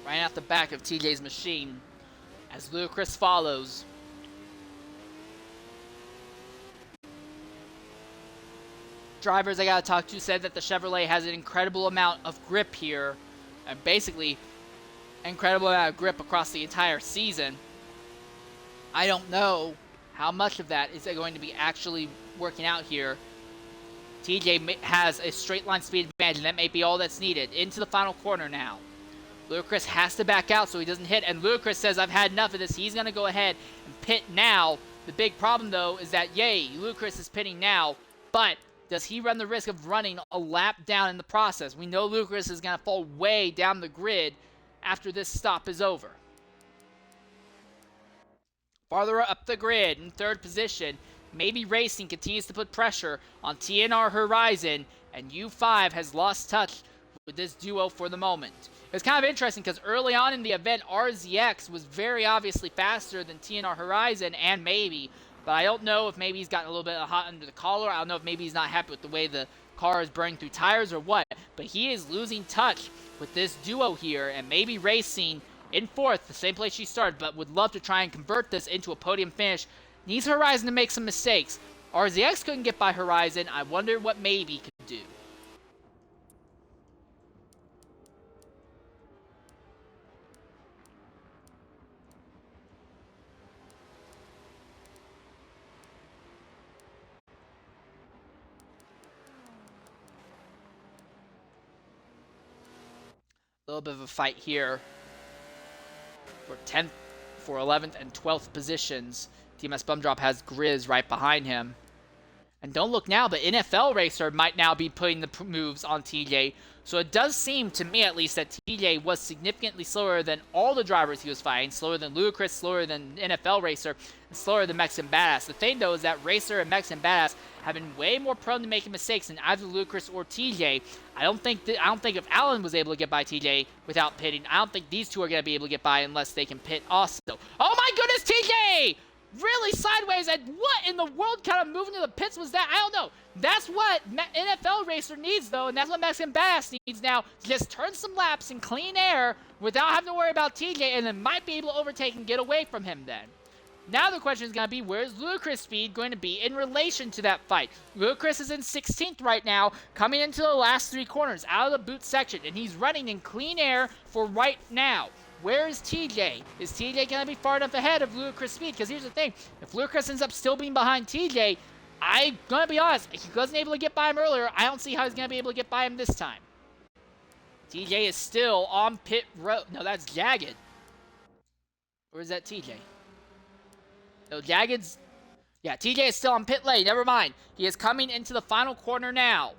Right off the back of TJ's machine as Ludicrous follows. Drivers I gotta talk to said that the Chevrolet has an incredible amount of grip here, and basically incredible amount of grip across the entire season. I don't know how much of that is going to be actually working out here. TJ has a straight line speed advantage, and that may be all that's needed. Into the final corner now. Ludicrous has to back out so he doesn't hit, and Ludicrous says, I've had enough of this. He's going to go ahead and pit now. The big problem, though, is that, yay, Ludicrous is pitting now, but does he run the risk of running a lap down in the process? We know Ludicrous is going to fall way down the grid after this stop is over. Farther up the grid in 3rd position, Mabey Racing continues to put pressure on TNR Horizon, and U5 has lost touch with this duo for the moment. It's kind of interesting because early on in the event, RZX was very obviously faster than TNR Horizon and Mabey, but I don't know if Mabey's gotten a little bit hot under the collar. I don't know if Mabey's not happy with the way the car is burning through tires or what, but he is losing touch with this duo here, and Mabey Racing in 4th, the same place she started, but would love to try and convert this into a podium finish. Needs Horizon to make some mistakes. RZX couldn't get by Horizon. I wonder what Mabey could do. A little bit of a fight here for 10th, for 11th, and 12th positions. TMS BumDrop has Grizz right behind him. And don't look now, but NFL Racer might now be putting the moves on TJ. So it does seem, to me at least, that TJ was significantly slower than all the drivers he was fighting. Slower than Ludacris, slower than NFL Racer, and slower than Mexican Badass. The thing, though, is that Racer and Mexican Badass have been way more prone to making mistakes than either Ludacris or TJ. I don't think if Alan was able to get by TJ without pitting, I don't think these two are going to be able to get by unless they can pit also. Oh my goodness, TJ! Really sideways, and what in the world kind of moving to the pits was that? I don't know. That's what NFL Racer needs, though, and that's what Mexican Badass needs now. Just turn some laps in clean air without having to worry about TJ, and then might be able to overtake and get away from him then. Now the question is going to be, where's Ludacris' speed going to be in relation to that fight? Ludacris is in 16th right now, coming into the last 3 corners out of the boot section, and he's running in clean air for right now. Where is TJ? Is TJ going to be far enough ahead of Ludacris' speed? Because here's the thing. If Ludacris ends up still being behind TJ, I'm going to be honest. He wasn't able to get by him earlier. I don't see how he's going to be able to get by him this time. TJ is still on pit road. No, that's Jagged. Or is that TJ? No, Jagged's... Yeah, TJ is still on pit lane. Never mind. He is coming into the final corner now.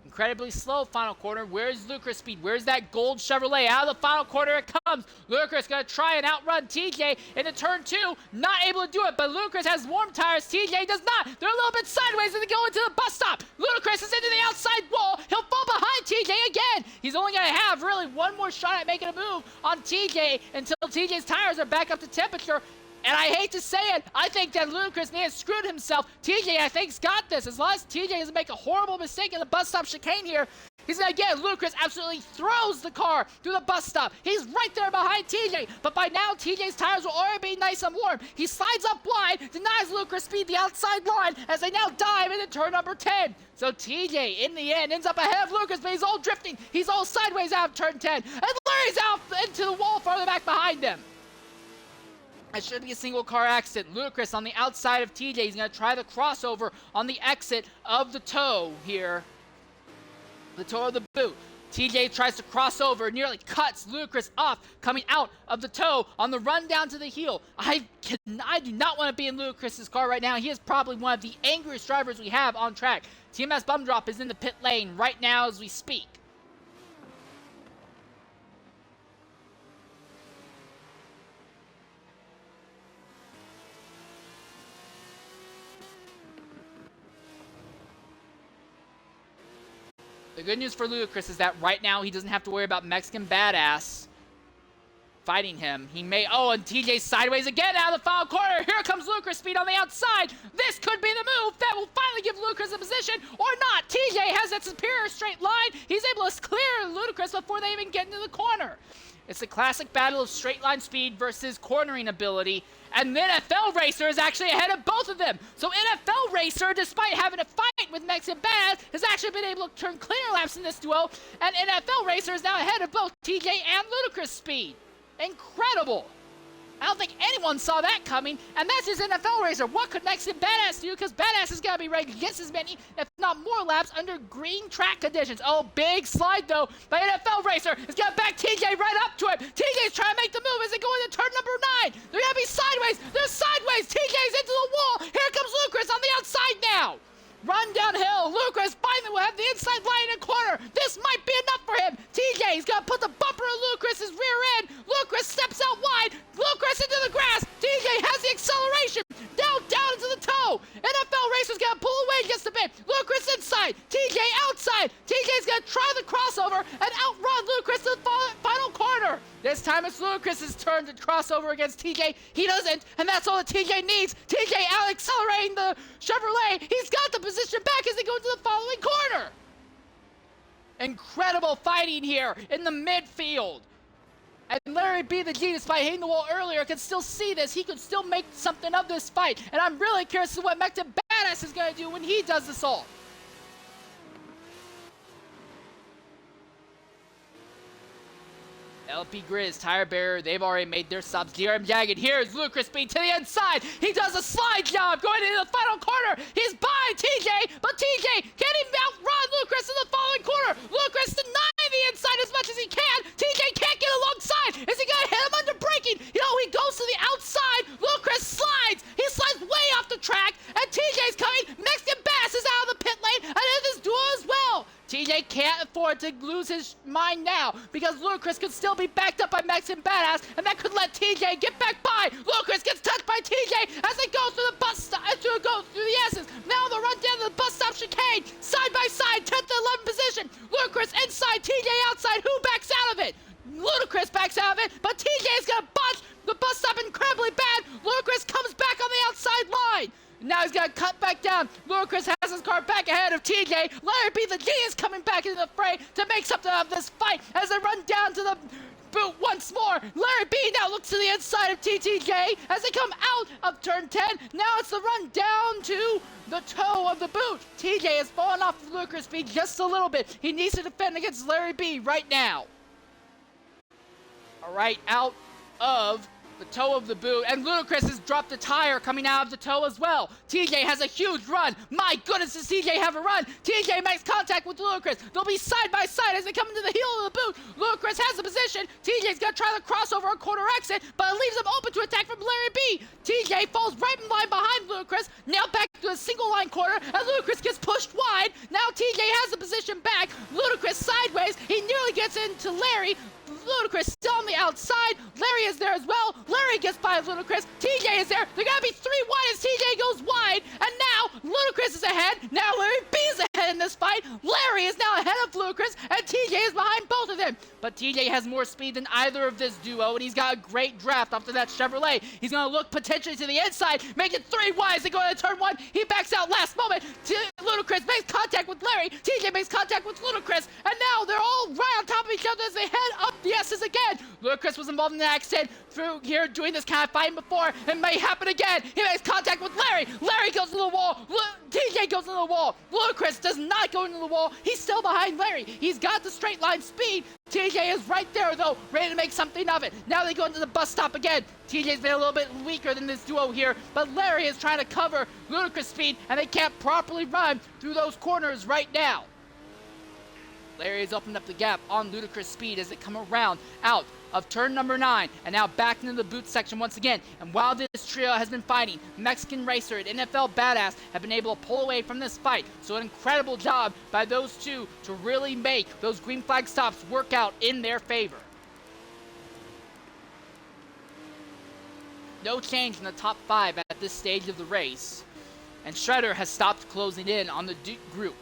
Incredibly slow final corner. Where's Ludacris' speed? Where's that gold Chevrolet? Out of the final corner it comes. Ludacris going to try and outrun TJ into turn 2. Not able to do it, but Ludacris has warm tires. TJ does not. They're a little bit sideways as they go into the bus stop. Ludacris is into the outside wall. He'll fall behind TJ again. He's only going to have really one more shot at making a move on TJ until TJ's tires are back up to temperature. And I hate to say it, I think that Ludacris may have screwed himself. TJ, I think, has got this. As long as TJ doesn't make a horrible mistake in the bus stop chicane here, he's going to get it. Ludacris absolutely throws the car through the bus stop. He's right there behind TJ. But by now, TJ's tires will already be nice and warm. He slides up wide, denies Ludacris speed the outside line as they now dive into turn number 10. So TJ, in the end, ends up ahead of Ludacris, but he's all drifting. He's all sideways out of turn 10. And Larry's out into the wall farther back behind him. It should be a single car accident. Ludacris on the outside of TJ. He's going to try the crossover on the exit of the toe here. The toe of the boot. TJ tries to cross over, nearly cuts Ludacris off, coming out of the toe on the run down to the heel. I do not want to be in Ludacris' car right now. He is probably one of the angriest drivers we have on track. TMS BumDrop is in the pit lane right now as we speak. The good news for Ludacris is that right now he doesn't have to worry about Mexican Badass fighting him. He may... Oh, and TJ's sideways again out of the final corner. Here comes Ludacris' speed on the outside. This could be the move that will finally give Ludacris a position, or not. TJ has that superior straight line. He's able to clear Ludacris before they even get into the corner. It's a classic battle of straight line speed versus cornering ability. And NFL Racer is actually ahead of both of them. So NFL Racer, despite having a fight with Mexican Badass, has actually been able to turn cleaner laps in this duo. And NFL Racer is now ahead of both TJ and Ludacris' speed. Incredible. I don't think anyone saw that coming, and that's his NFL Racer. What could Mexican Badass do? Because Badass is going to be ready to get as many, if not more, laps under green track conditions. Oh, big slide, though, by NFL Racer. It's going to back TJ right up to it. TJ's trying to make the move as they go into turn number 9. They're going to be sideways. They're sideways. TJ's into the wall. Here comes Ludacris on the outside now. Run downhill. Ludacris finally will have the inside line in a corner. This might be enough for him. TJ, he's going to put the bumper on Ludacris' rear end. Ludacris steps out wide. Ludacris into the grass. TJ has the acceleration. Down into the toe. NFL Racer's going to pull away just a bit. Ludacris inside. TJ outside. TJ's going to try the crossover and outrun Ludacris to the final corner. This time it's Ludacris' turn to cross over against TJ. He doesn't, and that's all that TJ needs. TJ out accelerating the Chevrolet. He's got the position back as they go into the following corner. Incredible fighting here in the midfield. And Larry B, the G, despite hitting the wall earlier, can still see this. He could still make something of this fight. And I'm really curious as to what Mexican Badass is going to do when he does this all. LP Grizz, tire bearer, they've already made their subs. GRM Jagged, here's Ludacris speed to the inside. He does a slide job going into the final corner. He's by TJ, but TJ can't even outrun Ludacris in the following corner. Ludacris denying the inside as much as he can. TJ can't get alongside. Is he going to hit him under braking? You know, he goes to the outside. Ludacris slides. He slides way off the track, and TJ's coming. Mexican start to lose his mind now, because Ludacris could still be backed up by Mexican Badass, and that could let TJ get back by. Ludacris gets touched by TJ as they go through the bus stop, go through the S's. Now they'll run down to the bus stop chicane, side by side, 10th and 11th position. Ludacris inside, TJ outside. Who backs out of it? Ludacris backs out of it, but TJ is gonna bunch the bus stop incredibly bad. Ludacris comes back on the outside line. Now he's gonna cut back down. Ludacris has his car back ahead of TJ. LarryBtheg is coming back into the fray to make something of this fight as they run down to the boot once more. Larry B now looks to the inside of TTJ as they come out of turn 10. Now it's the run down to the toe of the boot. TJ has fallen off of Ludacris speed just a little bit. He needs to defend against Larry B right now. All right, out of the toe of the boot, and Ludacris has dropped a tire coming out of the toe as well. TJ has a huge run. My goodness, does TJ have a run? TJ makes contact with Ludacris. They'll be side by side as they come into the heel of the boot. Ludacris has the position. TJ's gonna try the crossover or corner exit, but it leaves him open to attack from Larry B. TJ falls right in line behind Ludacris. Now back to a single line corner, and Ludacris gets pushed wide. Now TJ has the position back. Ludacris sideways. He nearly gets into Larry. Ludacris still on the outside. Larry is there as well. Larry gets by Ludacris. TJ is there. They're going to be 3 wide as TJ goes wide. And now Ludacris is ahead. Now Larry B is ahead in this fight. Larry is now ahead of Ludacris, and TJ is behind both of them. But TJ has more speed than either of this duo, and he's got a great draft after that Chevrolet. He's going to look potentially to the inside, make it 3 wide as they go into turn 1. He backs out last moment. Ludacris makes contact with Larry. TJ makes contact with Ludacris. And now they're all right on top of each other as they head up the S's again. Ludacris was involved in an accident through here doing this kind of fighting before. It may happen again. He makes contact with Larry. Larry goes to the wall. TJ goes to the wall. Ludacris does not go into the wall. He's still behind Larry. He's got the straight line speed. TJ is right there though, ready to make something of it. Now they go into the bus stop again. TJ's been a little bit weaker than this duo here, but Larry is trying to cover Ludacris' speed, and they can't properly run through those corners right now. Larry has opened up the gap on Ludacris' speed as they come around out of turn number 9, and now back into the boot section once again. And while this trio has been fighting, Mexican Racer and NFL Badass have been able to pull away from this fight. So an incredible job by those two to really make those green flag stops work out in their favor. No change in the top 5 at this stage of the race, and Shredder has stopped closing in on the group.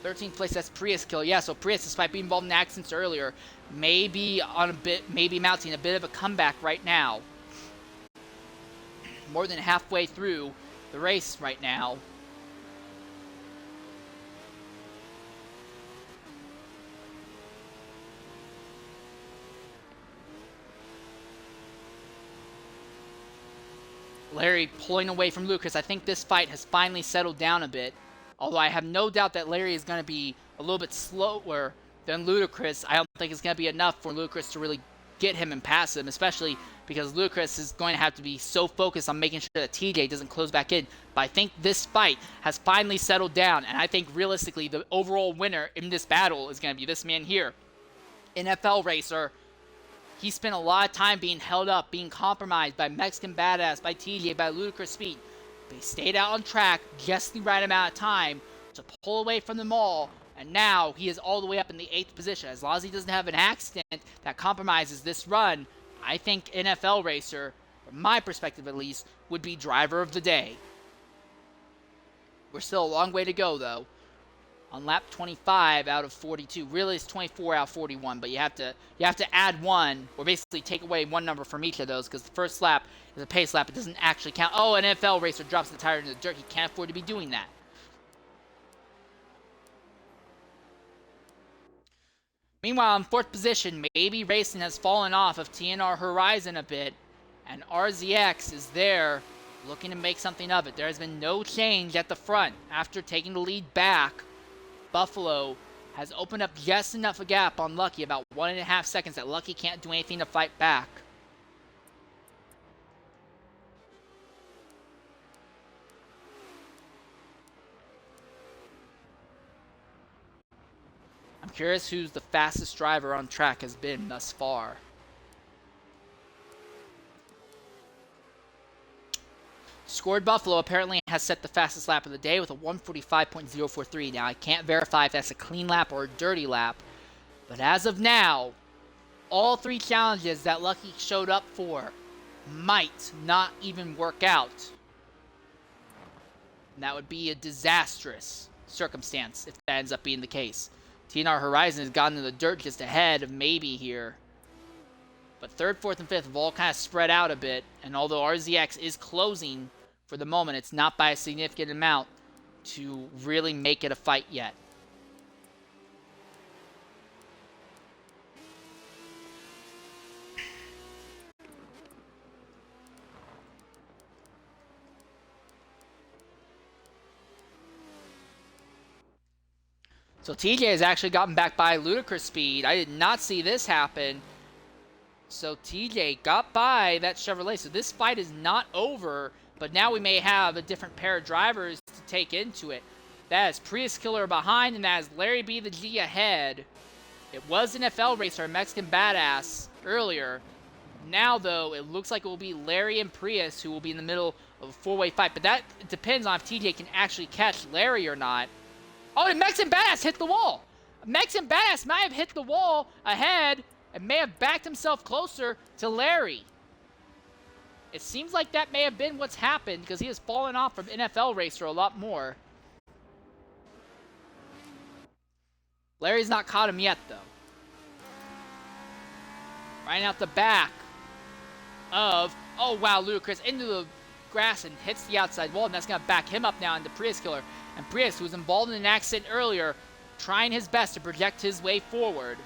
13th place, that's Prius kill. Yeah, so Prius, despite being involved in accidents earlier, maybe mounting a bit of a comeback right now. More than halfway through the race right now. Larry pulling away from Lucas. I think this fight has finally settled down a bit. Although I have no doubt that Larry is going to be a little bit slower than Ludacris, I don't think it's going to be enough for Ludacris to really get him and pass him, especially because Ludacris is going to have to be so focused on making sure that TJ doesn't close back in. But I think this fight has finally settled down, and I think realistically the overall winner in this battle is going to be this man here. NFL Racer. He spent a lot of time being held up, being compromised by Mexican Badass, by TJ, by Ludacris speed. But he stayed out on track just the right amount of time to pull away from them all, and now he is all the way up in the 8th position. As long as he doesn't have an accident that compromises this run, I think NFL Racer, from my perspective at least, would be driver of the day. We're still a long way to go though. On lap 25 out of 42. Really, it's 24 out of 41, but you have to add 1, or basically take away 1 number from each of those, because the first lap is a pace lap. It doesn't actually count. Oh, an NFL Racer drops the tire into the dirt. He can't afford to be doing that. Meanwhile, in 4th position, Mabey Racing has fallen off of TNR Horizon a bit, and RZX is there looking to make something of it. There has been no change at the front after taking the lead back. Buffalo has opened up just enough a gap on Lucky, about 1.5 seconds, that Lucky can't do anything to fight back. I'm curious who's the fastest driver on track has been thus far. Scored Buffalo apparently has set the fastest lap of the day with a 1:45.043. Now, I can't verify if that's a clean lap or a dirty lap, but as of now, all 3 challenges that Lucky showed up for might not even work out. And that would be a disastrous circumstance if that ends up being the case. TNR Horizon has gotten in the dirt just ahead of Mabey here. But 3rd, 4th, and 5th have all kind of spread out a bit. And although RZX is closing for the moment, it's not by a significant amount to really make it a fight yet. So TJ has actually gotten back by Ludicrous speed. I did not see this happen. So TJ got by that Chevrolet. So this fight is not over, but now we may have a different pair of drivers to take into it. That is Prius Killer behind, and that is larrybtheg ahead. It was an FL racer, a Mexican badass, earlier. Now, though, it looks like it will be Larry and Prius who will be in the middle of a 4-way fight. But that depends on if TJ can actually catch Larry or not. Oh, and Mexican Badass hit the wall. Mexican Badass might have hit the wall ahead and may have backed himself closer to Larry. It seems like that may have been what's happened because he has fallen off from NFL Racer a lot more. Larry's not caught him yet, though. Right out the back of, oh wow, Ludacris into the grass and hits the outside wall, and that's going to back him up now into Prius Killer. And Prius, who was involved in an accident earlier, trying his best to project his way forward.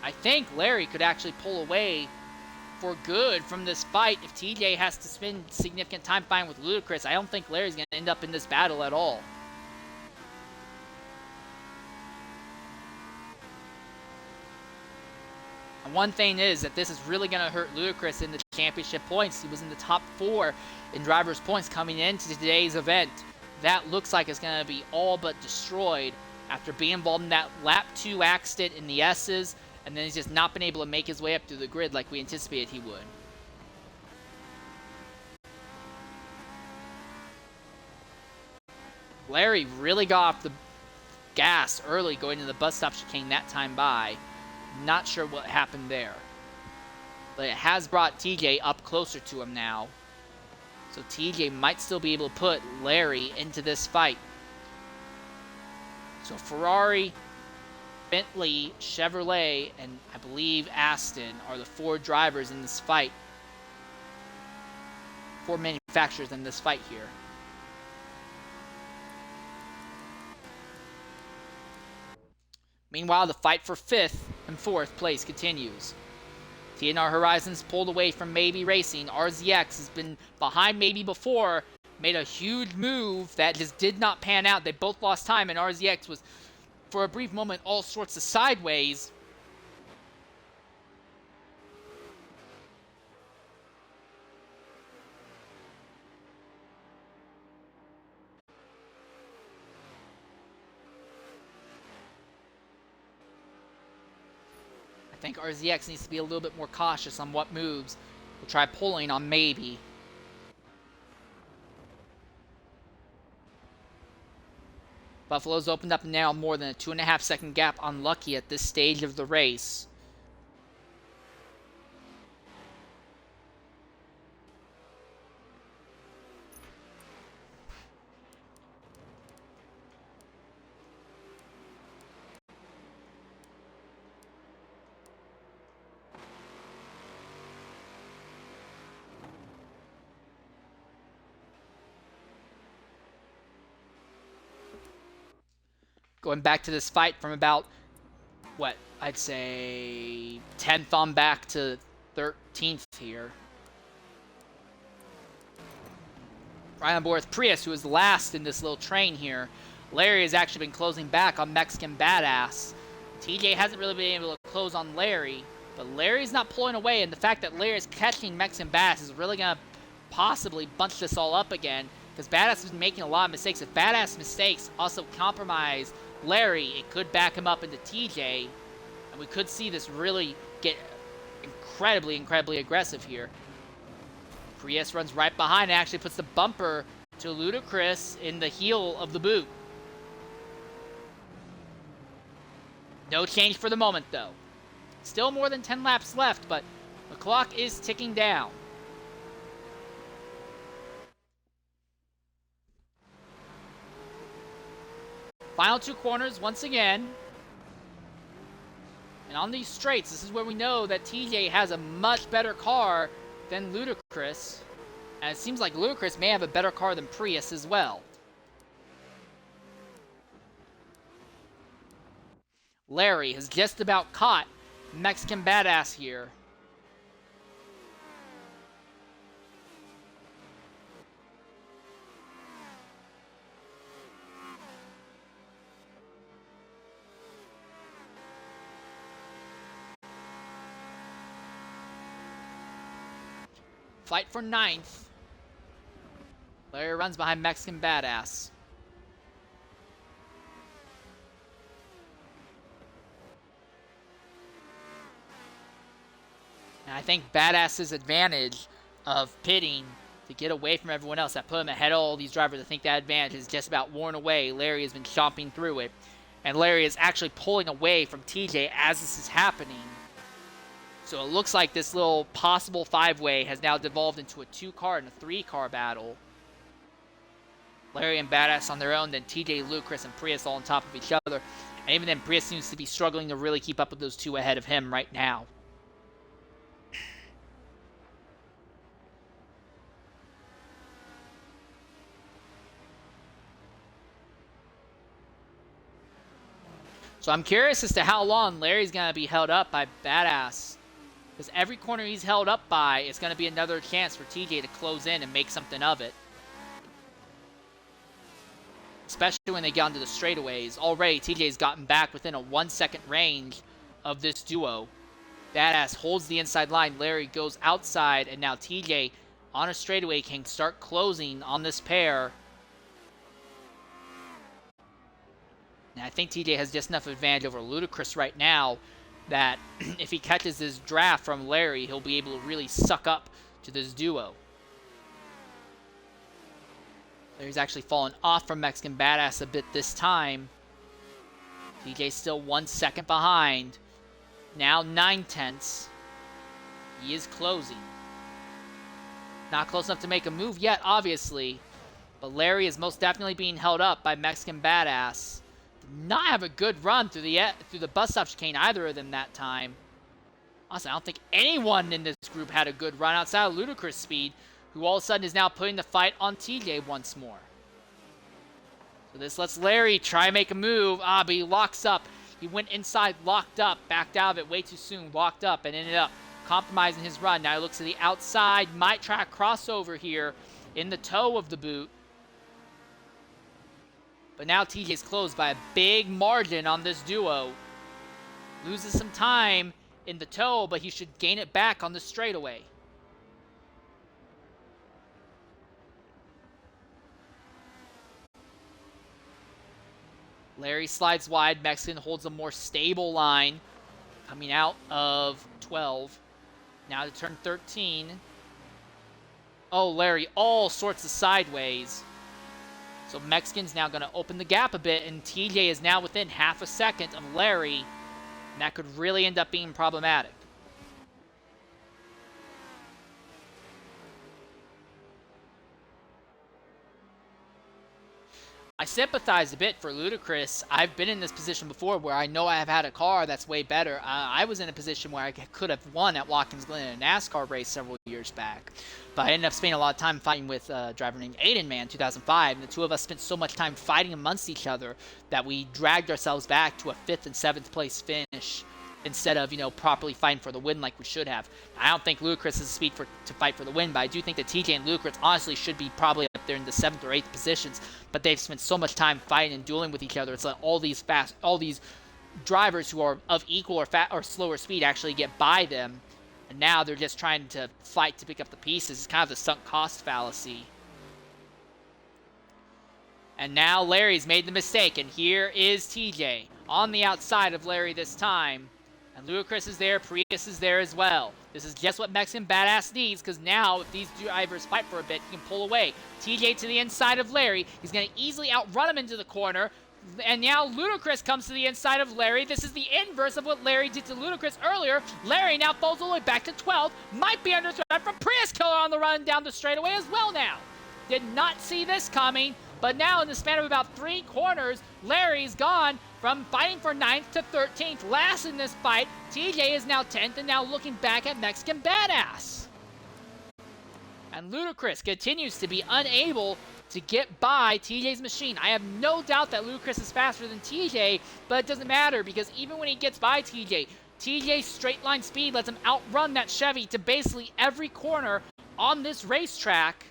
I think Larry could actually pull away for good from this fight if TJ has to spend significant time fighting with Ludacris. I don't think Larry's going to end up in this battle at all. And one thing is that this is really going to hurt Ludacris in the championship points. He was in the top 4 in drivers' points coming into today's event. That looks like it's going to be all but destroyed after being involved in that lap 2 accident in the S's, and then he's just not been able to make his way up through the grid like we anticipated he would. Larry really got off the gas early going to the bus stop chicane that time by. Not sure what happened there. But it has brought TJ up closer to him now. So TJ might still be able to put Larry into this fight. So Ferrari, Bentley, Chevrolet, and I believe Aston are the 4 drivers in this fight. 4 manufacturers in this fight here. Meanwhile, the fight for 5th and 4th place continues. TNR Horizons pulled away from Mabey Racing. RZX has been behind Mabey before, made a huge move that just did not pan out. They both lost time, and RZX was, for a brief moment, all sorts of sideways. I think RZX needs to be a little bit more cautious on what moves. We'll try pulling on Mabey. Buffalo's opened up now more than a 2.5 second gap on Lucky at this stage of the race. Going back to this fight from about, what, I'd say 10th on back to 13th here. Right on board with Prius, who is last in this little train here. Larry has actually been closing back on Mexican Badass. TJ hasn't really been able to close on Larry, but Larry's not pulling away, and the fact that Larry's catching Mexican Badass is really going to possibly bunch this all up again, because Badass has been making a lot of mistakes. If Badass mistakes also compromise Larry, it could back him up into TJ, and we could see this really get incredibly aggressive here. Prius runs right behind and actually puts the bumper to Lud1cr0us in the heel of the boot. No change for the moment, though. Still more than 10 laps left, but the clock is ticking down. Final 2 corners once again. And on these straights, this is where we know that TJ has a much better car than Lud1cr0us. And it seems like Lud1cr0us may have a better car than Prius as well. Larry has just about caught Mexican Badass here. Fight for 9th. Larry runs behind Mexican Badass. And I think Badass's advantage of pitting to get away from everyone else that put him ahead of all these drivers, I think that advantage is just about worn away. Larry has been chomping through it. And Larry is actually pulling away from TJ as this is happening. So it looks like this little possible 5-way has now devolved into a 2-car and a 3-car battle. Larry and Badass on their own, then TJ, Lud1cr0us, and Prius all on top of each other. And even then, Prius seems to be struggling to really keep up with those 2 ahead of him right now. So I'm curious as to how long Larry's going to be held up by Badass. Because every corner he's held up by is going to be another chance for TJ to close in and make something of it. Especially when they get onto the straightaways. Already, TJ's gotten back within a 1-second range of this duo. Badass holds the inside line. Larry goes outside, and now TJ on a straightaway can start closing on this pair. And I think TJ has just enough advantage over Lud1cr0us right now that if he catches this draft from Larry, he'll be able to really suck up to this duo. Larry's actually fallen off from Mexican Badass a bit this time. TJ's still 1 second behind. Now 9/10. He is closing. Not close enough to make a move yet, obviously. But Larry is most definitely being held up by Mexican Badass. Not have a good run through the bus stop chicane, either of them that time. Honestly, I don't think anyone in this group had a good run outside of Lud1cr0us Speed, who all of a sudden is now putting the fight on TJ once more. So this lets Larry try and make a move. But he locks up. He went inside, locked up, backed out of it way too soon, locked up, and ended up compromising his run. Now he looks to the outside, might try a crossover here in the toe of the boot. But now TJ's closed by a big margin on this duo. Loses some time in the toe, but he should gain it back on the straightaway. Larry slides wide. Mexican holds a more stable line coming out of 12. Now to turn 13. Oh, Larry all sorts of sideways. So Mexican's now going to open the gap a bit, and TJ is now within half a second of Larry, and that could really end up being problematic. I sympathize a bit for Lud1cr0us. I've been in this position before where I know I have had a car that's way better. I was in a position where I could have won at Watkins, Glen in a NASCAR race several years back. But I ended up spending a lot of time fighting with a driver named Aiden in 2005. And the two of us spent so much time fighting amongst each other that we dragged ourselves back to a 5th and 7th place finish instead of, properly fighting for the win like we should have. I don't think Lud1cr0us has the speed to fight for the win, but I do think that TJ and Lud1cr0us honestly should be probably up there in the 7th or 8th positions, but they've spent so much time fighting and dueling with each other. It's like all these drivers who are of equal or slower speed actually get by them, and now they're just trying to fight to pick up the pieces. It's kind of the sunk cost fallacy. And now Larry's made the mistake, and here is TJ on the outside of Larry this time, And Ludicrous is there, Prius is there as well. This is just what Mexican Badass needs, because now if these drivers fight for a bit, he can pull away. TJ to the inside of Larry. He's going to easily outrun him into the corner. And now Ludicrous comes to the inside of Larry. This is the inverse of what Larry did to Ludicrous earlier. Larry now falls all the way back to 12th. Might be under threat from Prius Killer on the run down the straightaway as well now. Did not see this coming. But now in the span of about 3 corners, Larry's gone from fighting for 9th to 13th. Last in this fight, TJ is now 10th and now looking back at Mexican Badass. And Ludicrous continues to be unable to get by TJ's machine. I have no doubt that Ludicrous is faster than TJ, but it doesn't matter because even when he gets by TJ, TJ's straight line speed lets him outrun that Chevy to basically every corner on this racetrack.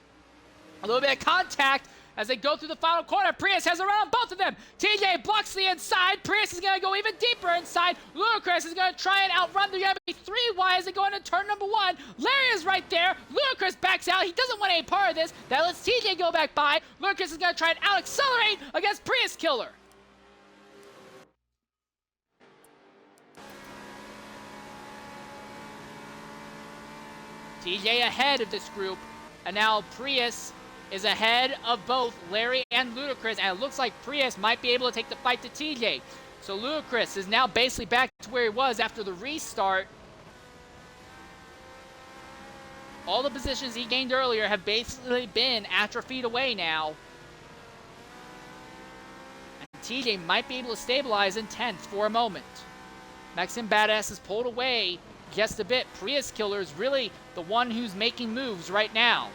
A little bit of contact as they go through the final corner. Prius has around both of them. TJ blocks the inside. Prius is going to go even deeper inside. Ludicrous is going to try and outrun the three wide as they go into turn number 1. Larry is right there. Ludicrous backs out. He doesn't want any part of this. That lets TJ go back by. Ludicrous is going to try and out-accelerate against Prius Killer. TJ ahead of this group. And now Prius is ahead of both Larry and Ludicrous, and it looks like Prius might be able to take the fight to TJ. So Ludicrous is now basically back to where he was after the restart. All the positions he gained earlier have basically been atrophied away now. And TJ might be able to stabilize in 10th for a moment. Mexican Badass is pulled away just a bit. Prius Killer is really the one who's making moves right now.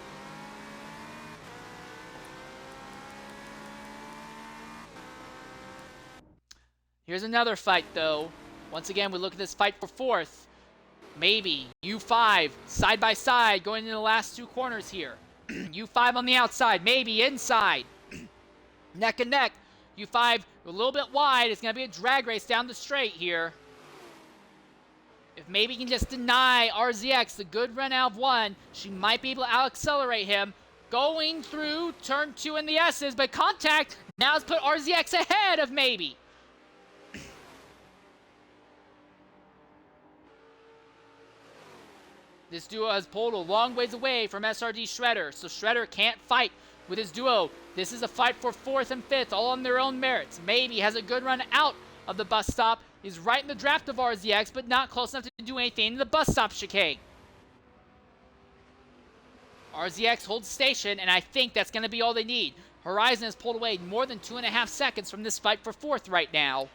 Here's another fight, though. Once again, we look at this fight for 4th. Mabey, U5, side by side, going into the last 2 corners here. U5 on the outside, Mabey inside. Neck and neck. U5 a little bit wide. It's going to be a drag race down the straight here. If Mabey can just deny RZX the good run out of 1, she might be able to out-accelerate him. Going through turn 2 in the S's, but contact now has put RZX ahead of Mabey. This duo has pulled a long ways away from SRD Shredder, so Shredder can't fight with his duo. This is a fight for 4th and 5th, all on their own merits. Mabey has a good run out of the bus stop. He's right in the draft of RZX, but not close enough to do anything in the bus stop chicane. RZX holds station, and I think that's going to be all they need. Horizon has pulled away more than 2.5 seconds from this fight for 4th right now.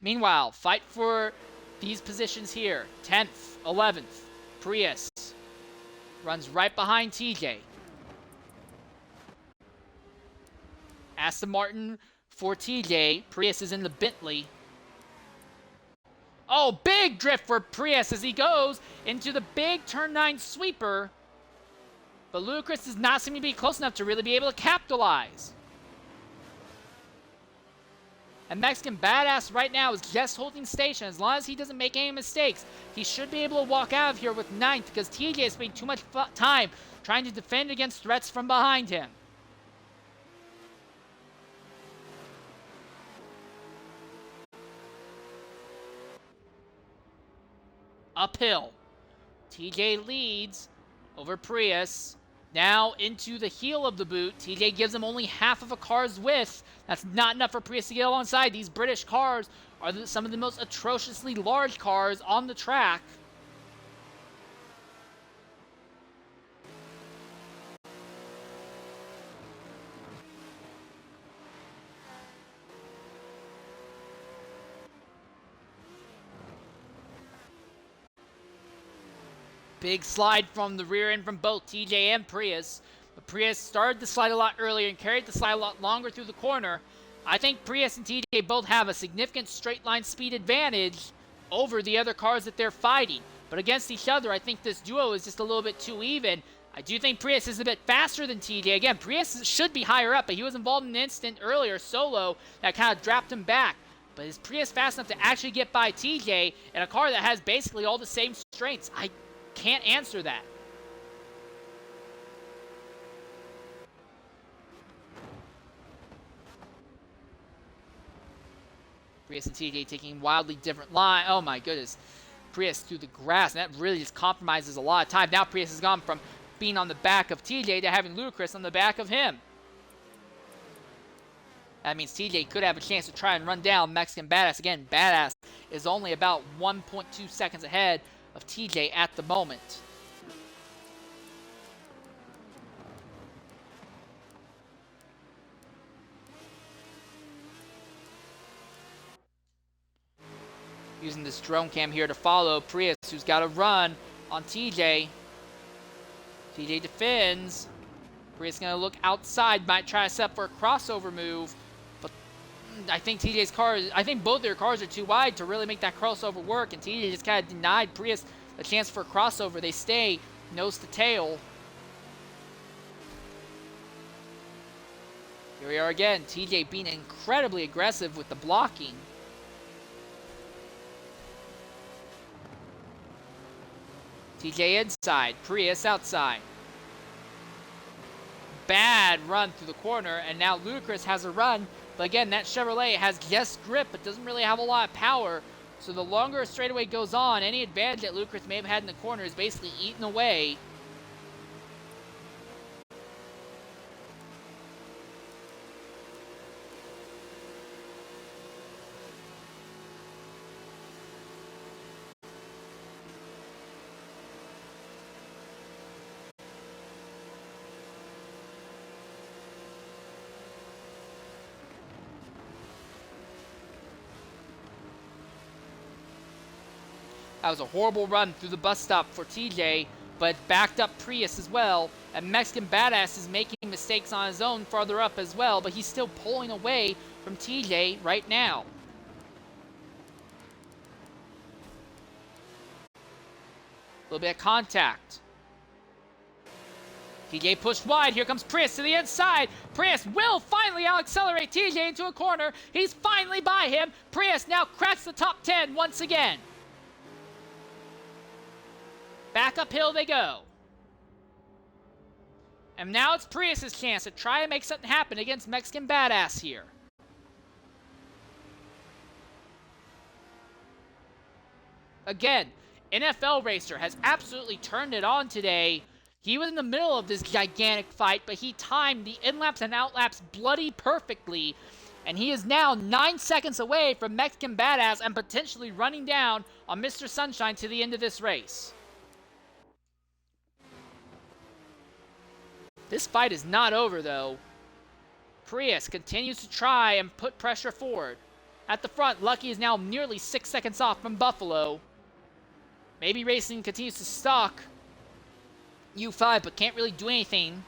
Meanwhile, fight for these positions here. 10th, 11th, Prius runs right behind TJ. Aston Martin for TJ. Prius is in the Bentley. Oh, big drift for Prius as he goes into the big turn 9 sweeper. But Ludicrous does not seem to be close enough to really be able to capitalize. And Mexican Badass right now is just holding station. As long as he doesn't make any mistakes, he should be able to walk out of here with 9th because TJ is spending too much time trying to defend against threats from behind him. Uphill. TJ leads over Prius. Now into the heel of the boot. TJ gives him only half of a car's width. That's not enough for Prius to get alongside. These British cars are some of the most atrociously large cars on the track. Big slide from the rear end from both TJ and Prius. But Prius started the slide a lot earlier and carried the slide a lot longer through the corner. I think Prius and TJ both have a significant straight line speed advantage over the other cars that they're fighting. But against each other, I think this duo is just a little bit too even. I do think Prius is a bit faster than TJ. Again, Prius should be higher up, but he was involved in an incident earlier solo that kind of dropped him back. But is Prius fast enough to actually get by TJ in a car that has basically all the same strengths? I can't answer that. Prius and TJ taking wildly different line. Oh my goodness. Prius through the grass, and that really just compromises a lot of time. Now Prius has gone from being on the back of TJ to having Lud1cr0us on the back of him. That means TJ could have a chance to try and run down Mexican Badass. Again, Badass is only about 1.2 seconds ahead of TJ at the moment. Using this drone cam here to follow Prius, who's got a run on TJ. TJ defends. Prius going to look outside, might try to set up for a crossover move. But I think TJ's car, I think both their cars are too wide to really make that crossover work. And TJ just kind of denied Prius a chance for a crossover. They stay nose to tail. Here we are again. TJ being incredibly aggressive with the blocking. TJ inside, Prius outside. Bad run through the corner, and now Lud1cr0us has a run. But again, that Chevrolet has just grip, but doesn't really have a lot of power. So the longer a straightaway goes on, any advantage that Lud1cr0us may have had in the corner is basically eaten away. That was a horrible run through the bus stop for TJ, but backed up Prius as well. And Mexican Badass is making mistakes on his own farther up as well, but he's still pulling away from TJ right now. A little bit of contact. TJ pushed wide. Here comes Prius to the inside. Prius will finally out-accelerate TJ into a corner. He's finally by him. Prius now cracks the top 10 once again. Back uphill they go. And now it's Prius' chance to try and make something happen against Mexican Badass here. Again, NFL Racer has absolutely turned it on today. He was in the middle of this gigantic fight, but he timed the in-laps and out-laps bloody perfectly. And he is now 9 seconds away from Mexican Badass and potentially running down on Mr. Sunshine to the end of this race. This fight is not over, though. Prius continues to try and put pressure forward. At the front, Lucky is now nearly 6 seconds off from Buffalo. Mabey Racing continues to stalk U5, but can't really do anything.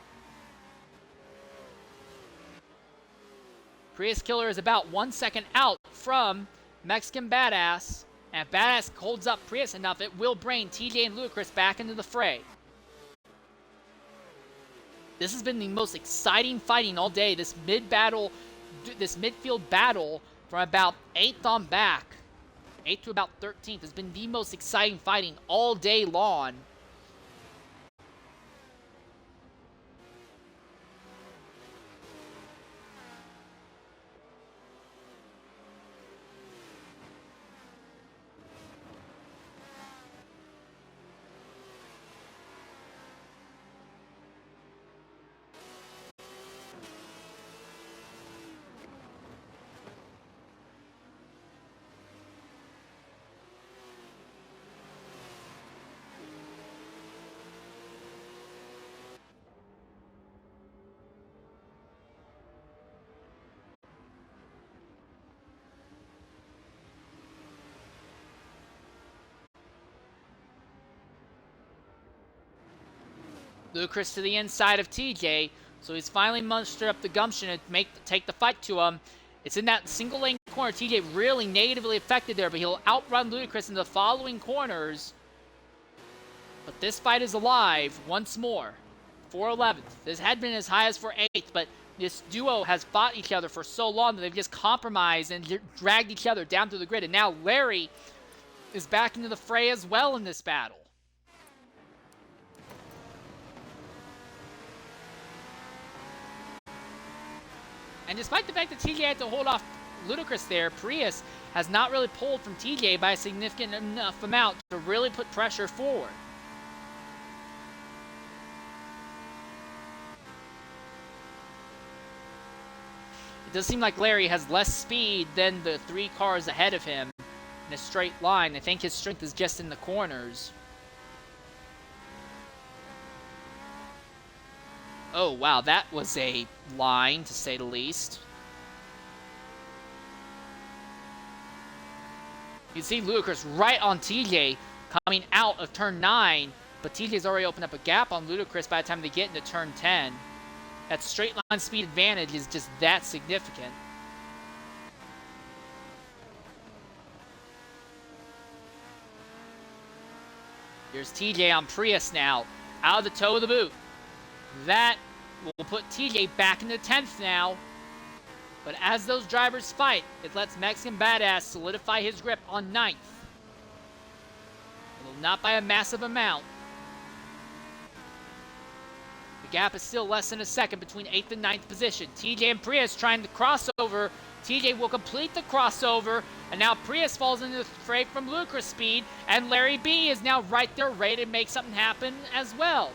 Prius Killer is about 1 second out from Mexican Badass. And if Badass holds up Prius enough, it will bring TJ and Lud1cr0us back into the fray. This has been the most exciting fighting all day. This midfield battle from about 8th on back, 8th to about 13th, has been the most exciting fighting all day long. Lud1cr0us to the inside of TJ, so he's finally mustered up the gumption to take the fight to him. It's in that single lane corner. TJ really negatively affected there, but he'll outrun Lud1cr0us in the following corners. But this fight is alive once more for 11th. This had been as high as for 8th, but this duo has fought each other for so long that they've just compromised and dragged each other down through the grid. And now Larry is back into the fray as well in this battle. And despite the fact that TJ had to hold off Ludicrous there, Prius has not really pulled from TJ by a significant enough amount to really put pressure forward. It does seem like Larry has less speed than the 3 cars ahead of him in a straight line. I think his strength is just in the corners. Oh, wow, that was a line, to say the least. You can see Ludicrous right on TJ coming out of turn 9, but TJ's already opened up a gap on Ludicrous by the time they get into turn 10. That straight line speed advantage is just that significant. Here's TJ on Prius now, out of the toe of the boot. That will put TJ back into 10th now. But as those drivers fight, it lets Mexican Badass solidify his grip on 9th. Although not by a massive amount. The gap is still less than a second between 8th and 9th position. TJ and Prius trying to cross over. TJ will complete the crossover, and now Prius falls into the fray from Ludicrous speed, and Larry B is now right there ready to make something happen as well.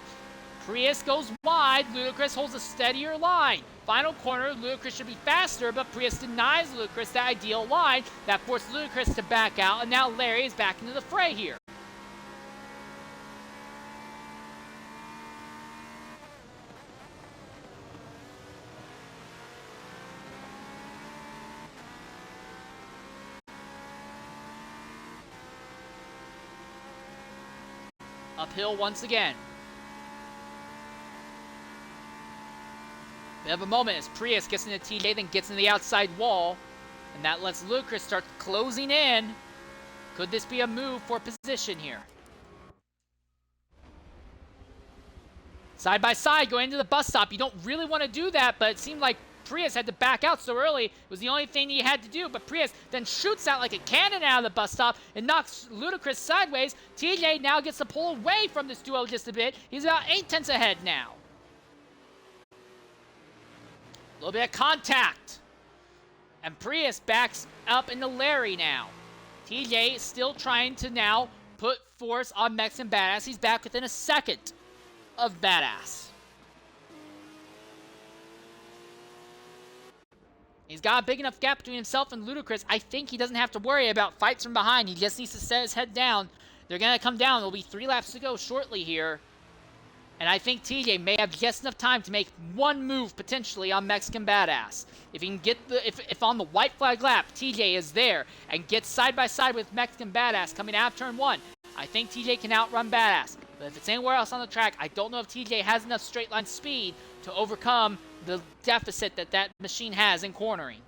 Prius goes wide, Ludicrous holds a steadier line. Final corner, Ludicrous should be faster, but Prius denies Ludicrous the ideal line. That forced Ludicrous to back out, and now Larry is back into the fray here. Uphill once again. We have a moment as Prius gets into TJ, then gets into the outside wall, and that lets Ludicrous start closing in. Could this be a move for position here? Side by side, going into the bus stop. You don't really want to do that, but it seemed like Prius had to back out so early. It was the only thing he had to do, but Prius then shoots out like a cannon out of the bus stop and knocks Ludicrous sideways. TJ now gets to pull away from this duo just a bit. He's about 8 tenths ahead now. A little bit of contact. And Prius backs up into Larry now. TJ is still trying to now put force on Mexican Badass. He's back within a second of Badass. He's got a big enough gap between himself and Ludicrous. I think he doesn't have to worry about fights from behind. He just needs to set his head down. They're going to come down. There'll be 3 laps to go shortly here. And I think TJ may have just enough time to make one move potentially on Mexican Badass. If he can get if on the white flag lap, TJ is there and gets side by side with Mexican Badass coming out of turn 1, I think TJ can outrun Badass. But if it's anywhere else on the track, I don't know if TJ has enough straight line speed to overcome the deficit that machine has in cornering.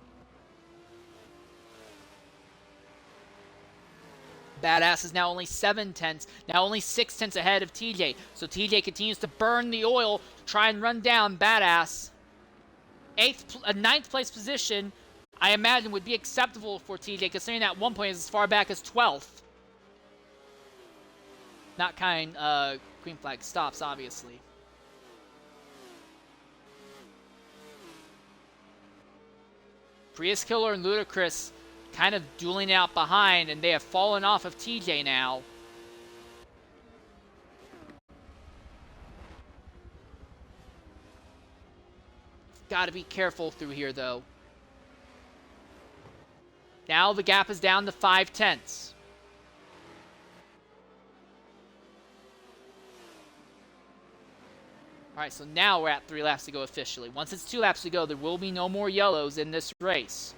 Badass is now only 7 tenths, now only 6 tenths ahead of TJ. So TJ continues to burn the oil to try and run down Badass. 9th place position, I imagine, would be acceptable for TJ, considering that at one point is as far back as 12th. Not kind, green flag stops, obviously. Prius Killer and Ludicrous kind of dueling out behind, and they have fallen off of TJ now. Got to be careful through here, though. Now the gap is down to 5 tenths. All right, so now we're at 3 laps to go officially. Once it's 2 laps to go, there will be no more yellows in this race.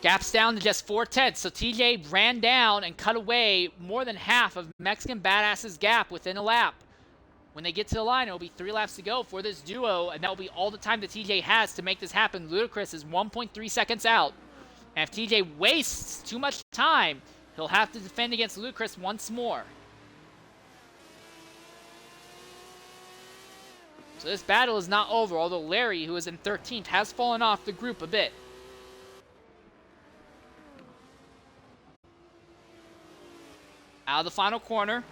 Gap's down to just 4 tenths, so TJ ran down and cut away more than half of Mexican Badass's gap within a lap. When they get to the line, it will be 3 laps to go for this duo, and that will be all the time that TJ has to make this happen. Ludicrous is 1.3 seconds out. And if TJ wastes too much time, he'll have to defend against Ludicrous once more. So this battle is not over, although Larry, who is in 13th, has fallen off the group a bit. Out of the final corner,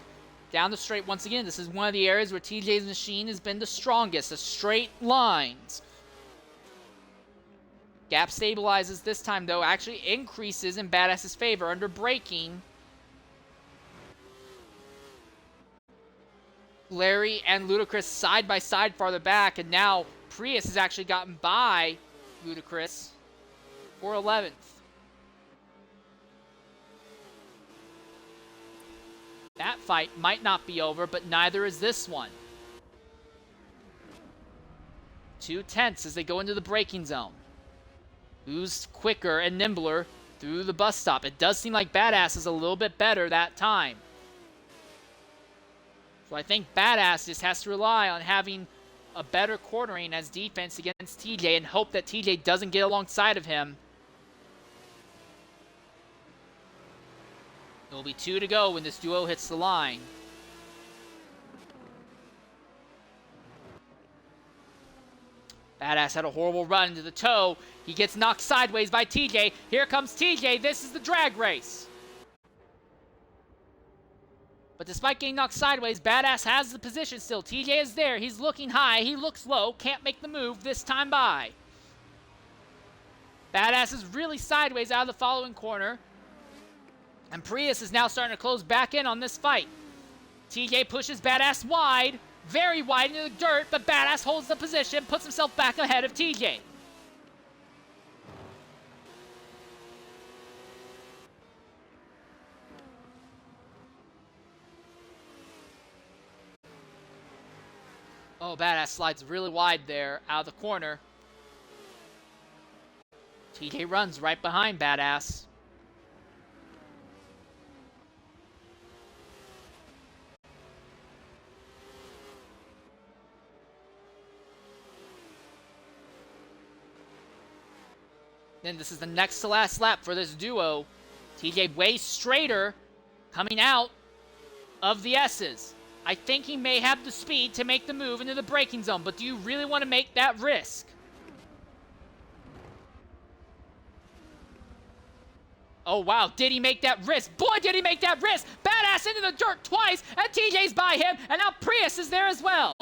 down the straight once again. This is one of the areas where TJ's machine has been the strongest. The straight lines. Gap stabilizes this time, though. Actually increases in Badass's favor under braking. Larry and Lud1cr0us side by side farther back, and now Prius has actually gotten by Lud1cr0us for 11th. That fight might not be over, but neither is this one. 2 tenths as they go into the braking zone. Who's quicker and nimbler through the bus stop? It does seem like Badass is a little bit better that time. So I think Badass just has to rely on having a better cornering as defense against TJ and hope that TJ doesn't get alongside of him. It will be 2 to go when this duo hits the line. Badass had a horrible run into the toe. He gets knocked sideways by TJ. Here comes TJ. This is the drag race. But despite getting knocked sideways, Badass has the position still. TJ is there. He's looking high. He looks low. Can't make the move this time by. Badass is really sideways out of the following corner. And Prius is now starting to close back in on this fight. TJ pushes Badass wide, very wide into the dirt, but Badass holds the position, puts himself back ahead of TJ. Oh, Badass slides really wide there out of the corner. TJ runs right behind Badass. Then this is the next to last lap for this duo. TJ way straighter coming out of the S's. I think he may have the speed to make the move into the braking zone, but do you really want to make that risk? Oh, wow. Did he make that risk? Boy, did he make that risk! Badass into the dirt twice, and TJ's by him, and now Prius is there as well.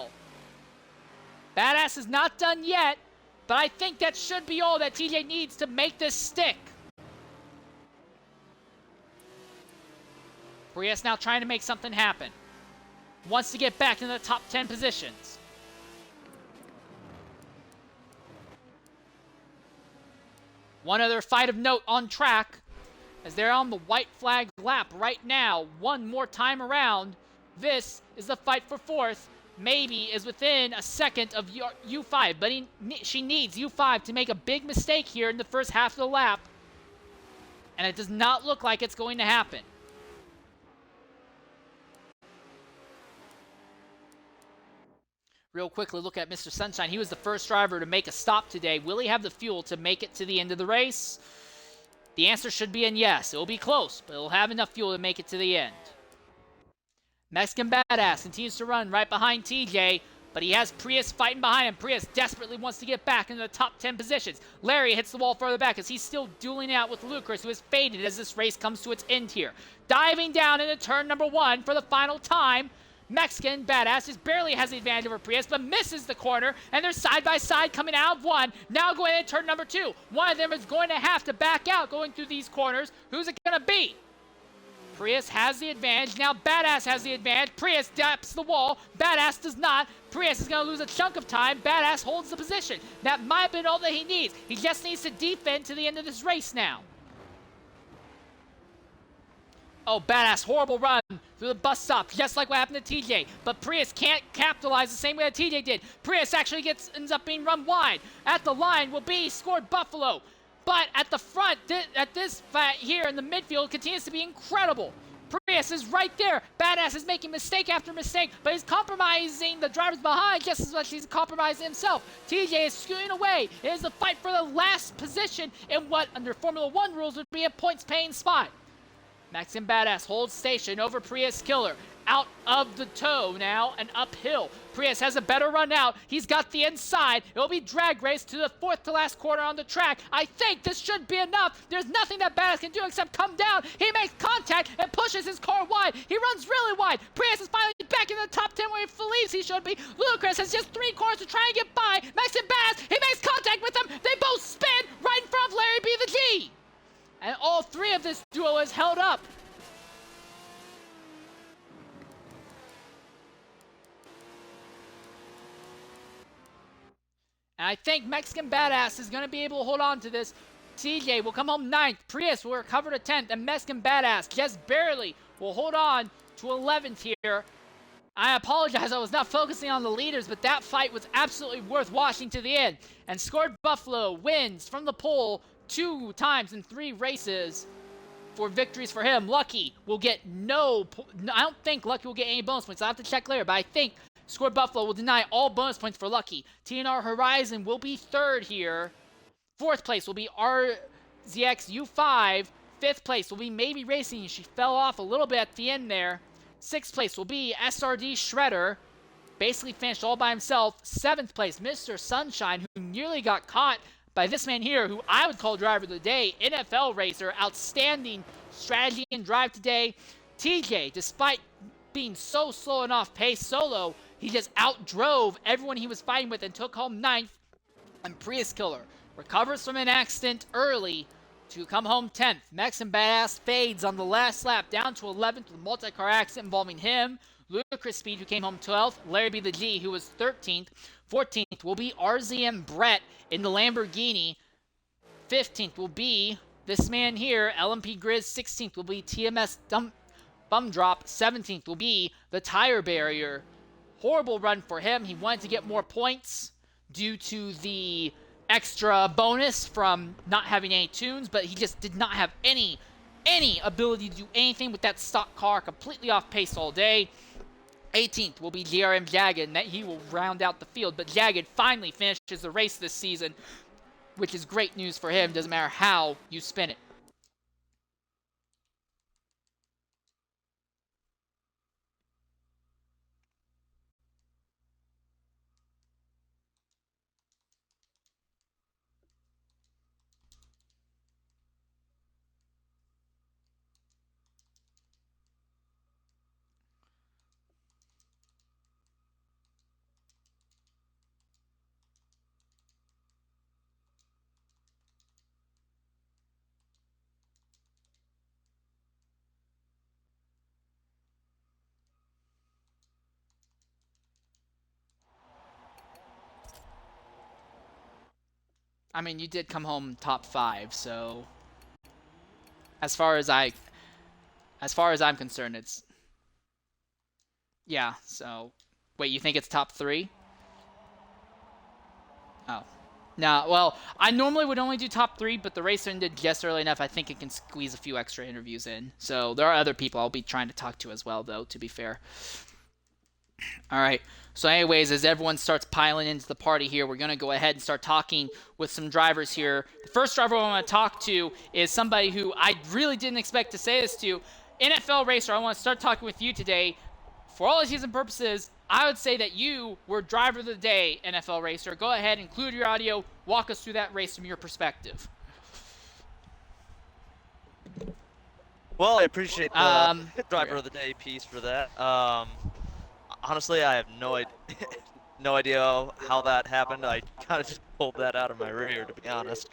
Badass is not done yet. But I think that should be all that TJ needs to make this stick. Prius now trying to make something happen. Wants to get back into the top 10 positions. One other fight of note on track as they're on the white flag lap right now. One more time around. This is the fight for 4th. Mabey is within a second of U5, but she needs U5 to make a big mistake here in the first half of the lap. And it does not look like it's going to happen. Real quickly, look at Mr. Sunshine. He was the first driver to make a stop today. Will he have the fuel to make it to the end of the race? The answer should be yes. It will be close, but he'll have enough fuel to make it to the end. Mexican Badass continues to run right behind TJ, but he has Prius fighting behind him. Prius desperately wants to get back into the top 10 positions. Larry hits the wall further back as he's still dueling out with Lud1cr0us, who has faded as this race comes to its end here. Diving down into turn number 1 for the final time. Mexican Badass just barely has the advantage over Prius, but misses the corner, and they're side by side coming out of 1. Now going into turn number 2. One of them is going to have to back out going through these corners. Who's it going to be? Prius has the advantage. Now Badass has the advantage. Prius daps the wall. Badass does not. Prius is going to lose a chunk of time. Badass holds the position. That might have been all that he needs. He just needs to defend to the end of this race now. Oh, Badass, horrible run through the bus stop, just like what happened to TJ. But Prius can't capitalize the same way that TJ did. Prius actually ends up being run wide. At the line will be scored Buffalo. But at the front, at this fight here in the midfield, continues to be incredible. Prius is right there. Badass is making mistake after mistake, but he's compromising the drivers behind just as much as he's compromising himself. TJ is scooting away. It is a fight for the last position in what, under Formula 1 rules, would be a points-paying spot. Mexican Badass holds station over Prius Killer. Out of the toe now and uphill. Prius has a better run out. He's got the inside. It'll be drag race to the 4th to last corner on the track. I think this should be enough. There's nothing that Badass can do except come down. He makes contact and pushes his car wide. He runs really wide. Prius is finally back in the top 10 where he believes he should be. Ludacris has just 3 corners to try and get by. Max and Badass, he makes contact with him. They both spin right in front of LarryBtheg. And all 3 of this duo is held up. And I think Mexican Badass is going to be able to hold on to this. TJ will come home 9th. Prius will recover to 10th. And Mexican Badass just barely will hold on to 11th here. I apologize, I was not focusing on the leaders, but that fight was absolutely worth watching to the end. And Scored Buffalo wins from the pole 2 times in 3 races for victories for him. Lucky will get I don't think Lucky will get any bonus points. I'll have to check later, but I think Scored Buffalo will deny all bonus points for Lucky. TNR Horizon will be 3rd here. 4th place will be RZX U5. 5th place will be Mabey Racing. She fell off a little bit at the end there. 6th place will be SRD Shredder. Basically finished all by himself. 7th place, Mr. Sunshine, who nearly got caught by this man here, who I would call driver of the day. NFL racer. Outstanding strategy and drive today. TJ, despite being so slow and off pace solo, he just outdrove everyone he was fighting with and took home 9th. And Prius Killer recovers from an accident early to come home 10th. Mexican Badass fades on the last lap down to 11th with a multi-car accident involving him. Ludicrous Speed, who came home 12th. LarryBtheg, who was 13th. 14th will be RZM Brett in the Lamborghini. 15th will be this man here, LMP Grizz. 16th will be TMS BumDrop. 17th will be the Tire Barrier. Horrible run for him. He wanted to get more points due to the extra bonus from not having any tunes, but he just did not have any ability to do anything with that stock car. Completely off pace all day. 18th will be GRM Jagged, and that he will round out the field. But Jagged finally finishes the race this season, which is great news for him. Doesn't matter how you spin it. I mean, you did come home top 5, so as far as I'm concerned, it's yeah. So wait, you think it's top 3? Oh, no. Well, I normally would only do top 3, but the race ended just early enough. I think it can squeeze a few extra interviews in. So there are other people I'll be trying to talk to as well, though. To be fair. All right. So anyways, as everyone starts piling into the party here, we're going to go ahead and start talking with some drivers here. The first driver I want to talk to is somebody who I really didn't expect to say this to. NFL racer, I want to start talking with you today. For all intents and purposes, I would say that you were driver of the day, NFL racer. Go ahead, include your audio, walk us through that race from your perspective. Well, I appreciate the driver of the day piece for that. Honestly, I have no idea how that happened. I kind of just pulled that out of my rear, to be honest.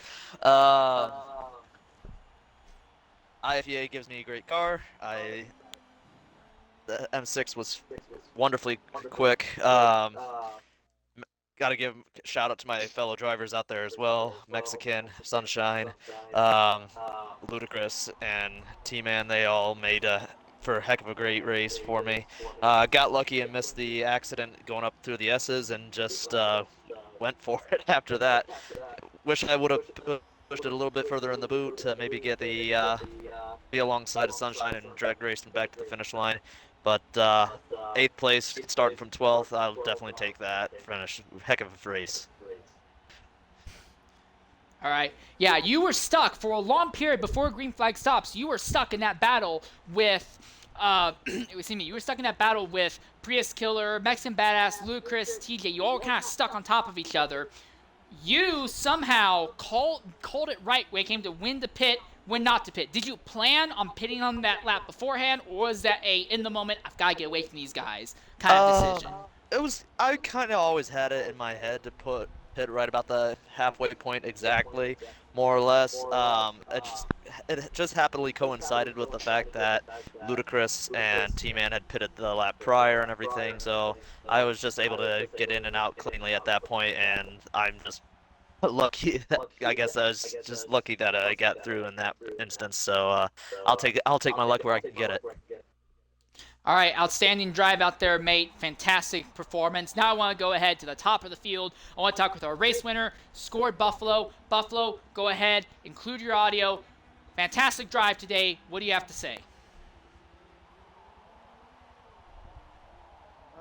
IFEA gives me a great car. The M6 was wonderfully quick. Got to give a shout out to my fellow drivers out there as well. Mexican, Sunshine, Ludicrous, and T-Man. They all made for a heck of a great race for me. Got lucky and missed the accident going up through the S's and just went for it after that. Wish I would have pushed it a little bit further in the boot to maybe get the be alongside of Sunshine and drag racing back to the finish line. But 8th place, starting from 12th, I'll definitely take that finish. Heck of a race. All right. Yeah, you were stuck for a long period before green flag stops. You were stuck in that battle with Excuse me, you were stuck in that battle with Prius Killer, Mexican Badass, Ludacris, TJ. You all kind of stuck on top of each other. You somehow called it right when it came to when to pit, when not to pit. Did you plan on pitting on that lap beforehand, or was that a in the moment, I've got to get away from these guys kind of decision? I kind of always had it in my head to pit right about the halfway point exactly, more or less. It just happily coincided with the fact that Ludacris and T-Man had pitted the lap prior and everything, so I was just able to get in and out cleanly at that point, and I'm just lucky that, I guess I was just lucky that I got through in that instance. So I'll take my luck where I can get it. All right, outstanding drive out there, mate. Fantastic performance. Now I want to go ahead to the top of the field. I want to talk with our race winner, scored Buffalo. Buffalo, go ahead, include your audio. Fantastic drive today. What do you have to say?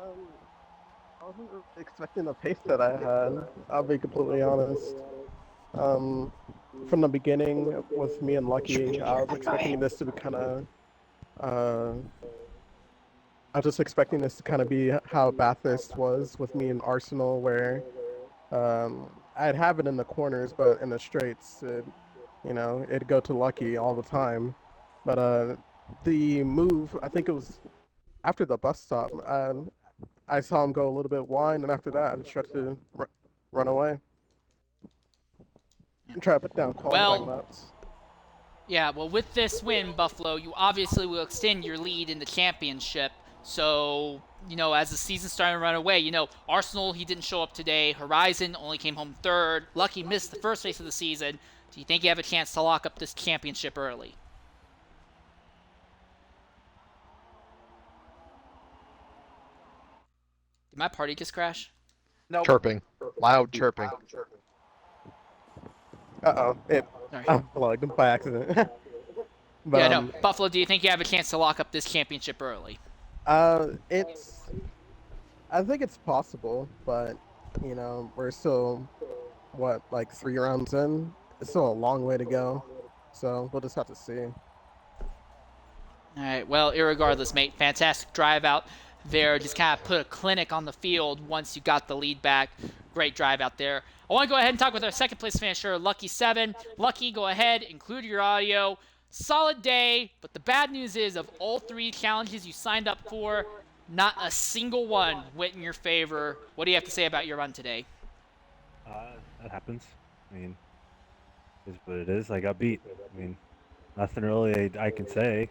I wasn't really expecting the pace that I had. I'll be completely honest. From the beginning, with me and Lucky, I was expecting this to be kind of. I was just expecting this to kind of be how Bathurst was with me and Arsenal, where I'd have it in the corners, but in the straights, it'd go to Lucky all the time. But the move, I think it was after the bus stop, I saw him go a little bit wide, and after that, I just tried to run away and try to put down qualifying laps. Yeah, well, with this win, Buffalo, you obviously will extend your lead in the championship. So, as the season's starting to run away, Arsenal, he didn't show up today. Horizon only came home third. Lucky missed the first race of the season. Do you think you have a chance to lock up this championship early? Did my party just crash? No. Chirping. Loud chirping. Uh-oh. It unplugged by accident. But, yeah, no. Buffalo, do you think you have a chance to lock up this championship early? I think it's possible, but, we're still, 3 rounds in? It's still a long way to go, so we'll just have to see. All right, well, irregardless, mate, fantastic drive out there. Just kind of put a clinic on the field once you got the lead back. Great drive out there. I want to go ahead and talk with our second place finisher, LuckyVII. Lucky, go ahead, include your audio. Solid day, but the bad news is of all 3 challenges you signed up for, not a single one went in your favor. What do you have to say about your run today? That happens. I mean, is what it is. I got beat. I mean, nothing really I can say.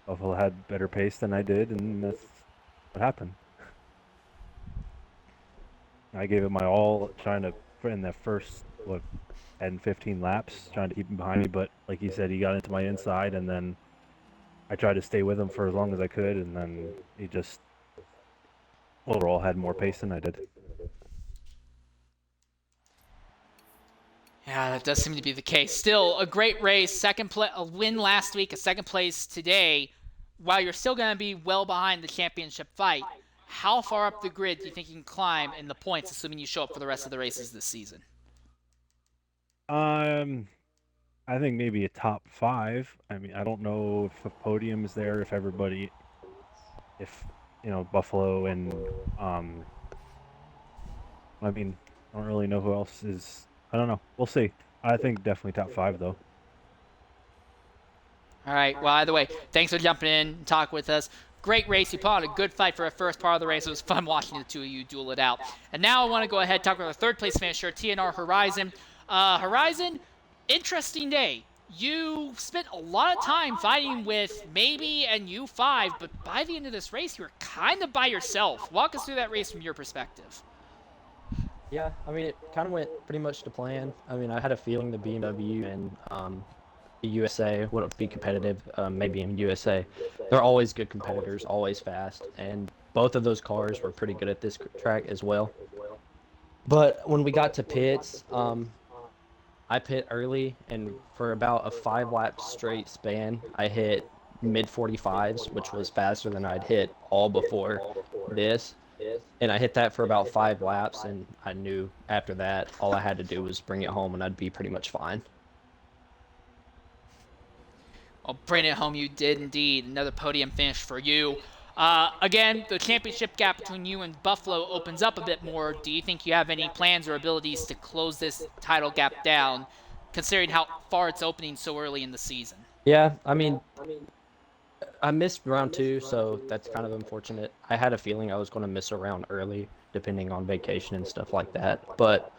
Buffalo had better pace than I did, and that's what happened. I gave it my all, trying to put in that first 10, 15 laps, trying to keep him behind me, but like he said, he got into my inside, and then I tried to stay with him for as long as I could, and then he just overall had more pace than I did. Yeah, that does seem to be the case. Still, a great race. A win last week, a second place today. While you're still going to be well behind the championship fight, how far up the grid do you think you can climb in the points, assuming you show up for the rest of the races this season? I think maybe a top 5. I mean, I don't know if a podium is there, if Buffalo and I mean, I don't really know who else is. I don't know. We'll see. I think definitely top 5 though. All right. Well, either way, thanks for jumping in and talking with us. Great race. You put on a good fight for a first part of the race. It was fun watching the two of you duel it out. And now I want to go ahead and talk with our third place finisher, TNR Horizon. Horizon, interesting day. You spent a lot of time fighting with Mabey and U5, but by the end of this race, you were kind of by yourself. Walk us through that race from your perspective. Yeah, I mean, it kind of went pretty much to plan. I mean, I had a feeling the BMW and the USA wouldn't be competitive, maybe in USA. They're always good competitors, always fast, and both of those cars were pretty good at this track as well. But when we got to pits, I pit early, and for about a 5-lap straight span, I hit mid-45s, which was faster than I'd hit all before this. And I hit that for about 5 laps, and I knew after that, all I had to do was bring it home, and I'd be pretty much fine. Well, bring it home, you did indeed. Another podium finish for you. Again, the championship gap between you and Buffalo opens up a bit more. Do you think you have any plans or abilities to close this title gap down, considering how far it's opening so early in the season? Yeah, I mean, I missed round 2, so that's kind of unfortunate. I had a feeling I was going to miss a round early, depending on vacation and stuff like that. But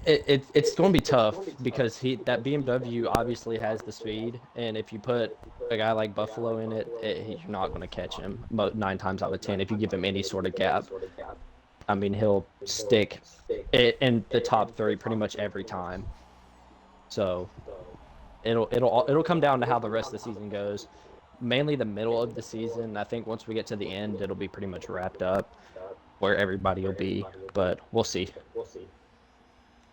it's going to be tough because that BMW obviously has the speed, and if you put a guy like Buffalo in it, you're not going to catch him 9 times out of 10 if you give him any sort of gap. I mean, he'll stick in the top 3 pretty much every time. So it'll come down to how the rest of the season goes. Mainly the middle of the season. I think once we get to the end, it'll be pretty much wrapped up where everybody will be, but we'll see.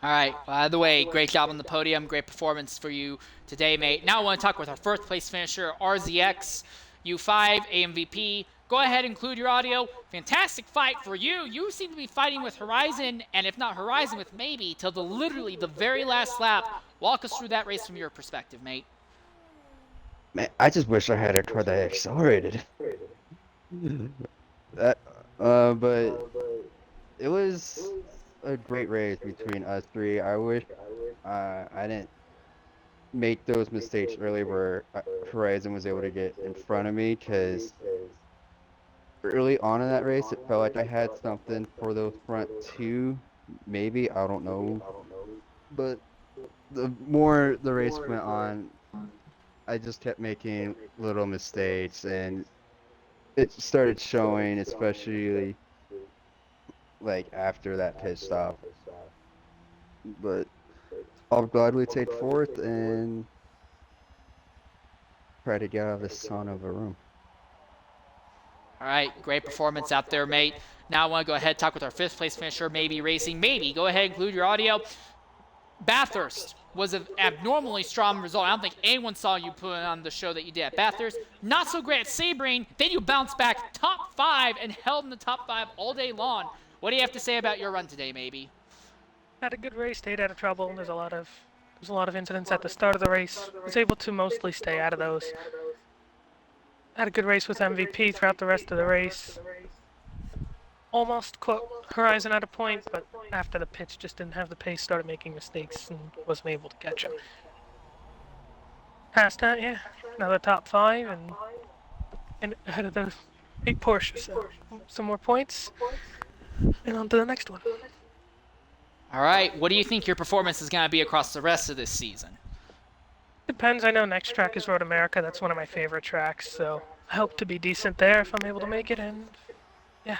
All right. By the way, great job on the podium. Great performance for you today, mate. Now I want to talk with our first place finisher, RZX U5 AMVP. Go ahead, include your audio. Fantastic fight for you. You seem to be fighting with Horizon, and if not Horizon, with Mabey, till literally the very last lap. Walk us through that race from your perspective, mate. Man, I just wish I had a car that accelerated. But it was a great race between us 3. I wish I didn't make those mistakes early where Horizon was able to get in front of me, because early on in that race it felt like I had something for those front 2, maybe, I don't know. But the more the race went on, I just kept making little mistakes, and it started showing, especially like after that pit stop. But I'll gladly take 4th and try to get out of this son of a room. All right, great performance out there, mate. Now I want to go ahead and talk with our 5th place finisher, Mabey Racing. Mabey, go ahead and include your audio. Bathurst was an abnormally strong result. I don't think anyone saw you put on the show that you did at Bathurst. Not so great at Sebring. Then you bounced back top 5 and held in the top 5 all day long. What do you have to say about your run today, Mabey? Had a good race, stayed out of trouble. There's a lot of incidents at the start of the race. Was able to mostly stay out of those. Had a good race with MVP throughout the rest of the race. Almost caught Horizon at a point, but after the pitch just didn't have the pace, started making mistakes, and wasn't able to catch him. Past that, yeah, another top 5, and ahead of the 8 Porsche, so some more points, and on to the next one. All right, what do you think your performance is going to be across the rest of this season? Depends. I know next track is Road America. That's one of my favorite tracks, so I hope to be decent there if I'm able to make it, and yeah.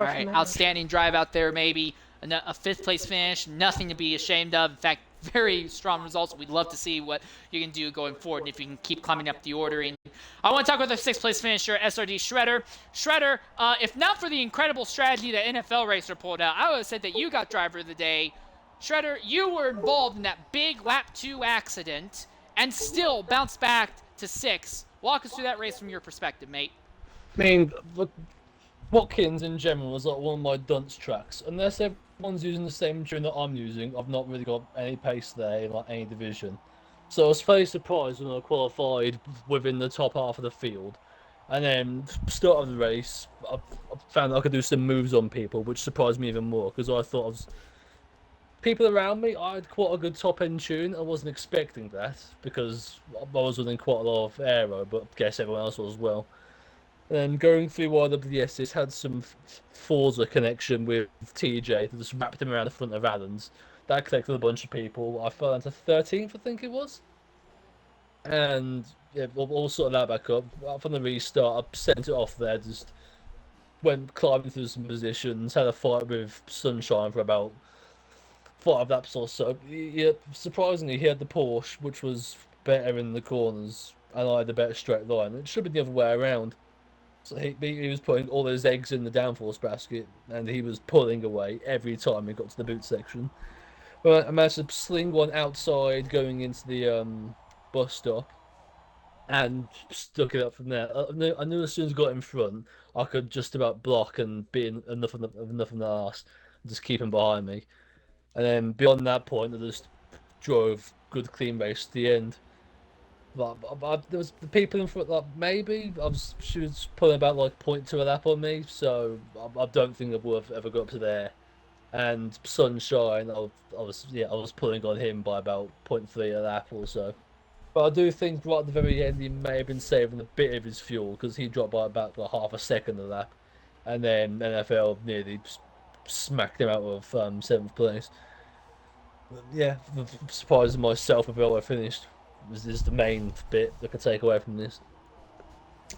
All right, outstanding drive out there, maybe a 5th place finish, nothing to be ashamed of. In fact, very strong results. We'd love to see what you can do going forward and if you can keep climbing up the ordering. I want to talk about the 6th place finisher, SRD Shredder. Shredder, if not for the incredible strategy that NFL racer pulled out, I would have said that you got driver of the day. Shredder, you were involved in that big lap 2 accident and still bounced back to 6th. Walk us through that race from your perspective, mate. I mean, Watkins in general is like one of my dunce tracks. Unless everyone's using the same tune that I'm using, I've not really got any pace there in like any division. So I was fairly surprised when I qualified within the top half of the field. And then, start of the race, I found that I could do some moves on people, which surprised me even more, because I thought people around me, I had quite a good top-end tune. I wasn't expecting that, because I was within quite a lot of aero, but I guess everyone else was as well. And going through YWS's had some Forza connection with TJ that just wrapped him around the front of Alan's. That collected a bunch of people. I fell into 13th, I think it was. And yeah, we'll sort that back up. From the restart, I sent it off there, just went climbing through some positions, had a fight with Sunshime for about 5 laps or so. Yeah, surprisingly, he had the Porsche, which was better in the corners, and I had the better straight line. It should have been the other way around. So he was putting all those eggs in the downforce basket, and he was pulling away every time he got to the boot section. But I managed to sling one outside going into the bus stop, and stuck it up from there. I knew as soon as I got in front, I could just about block and be enough of the arse, just keep him behind me. And then beyond that point, I just drove good clean race to the end. But there was the people in front, like Mabey, she was pulling about like 0.2 a lap on me, so I don't think I would have ever got up to there. And Sunshine, I was pulling on him by about 0.3 a lap or so. But I do think right at the very end he may have been saving a bit of his fuel because he dropped by about like, half a second a lap, and then NFL nearly smacked him out of 7th place. But yeah, surprising myself about where I finished. This is the main bit I can take away from this.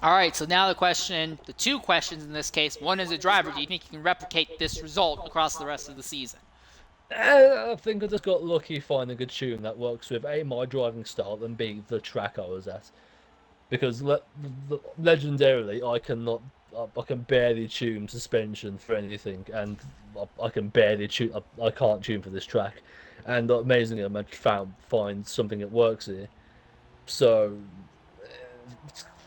All right, so now the two questions in this case. One is a driver. Do you think you can replicate this result across the rest of the season? I think I just got lucky finding a tune that works with A, my driving style, and B, the track I was at. Because legendarily, I can barely tune suspension for anything, and I can barely tune. I can't tune for this track, and amazingly, I managed to find something that works here. So,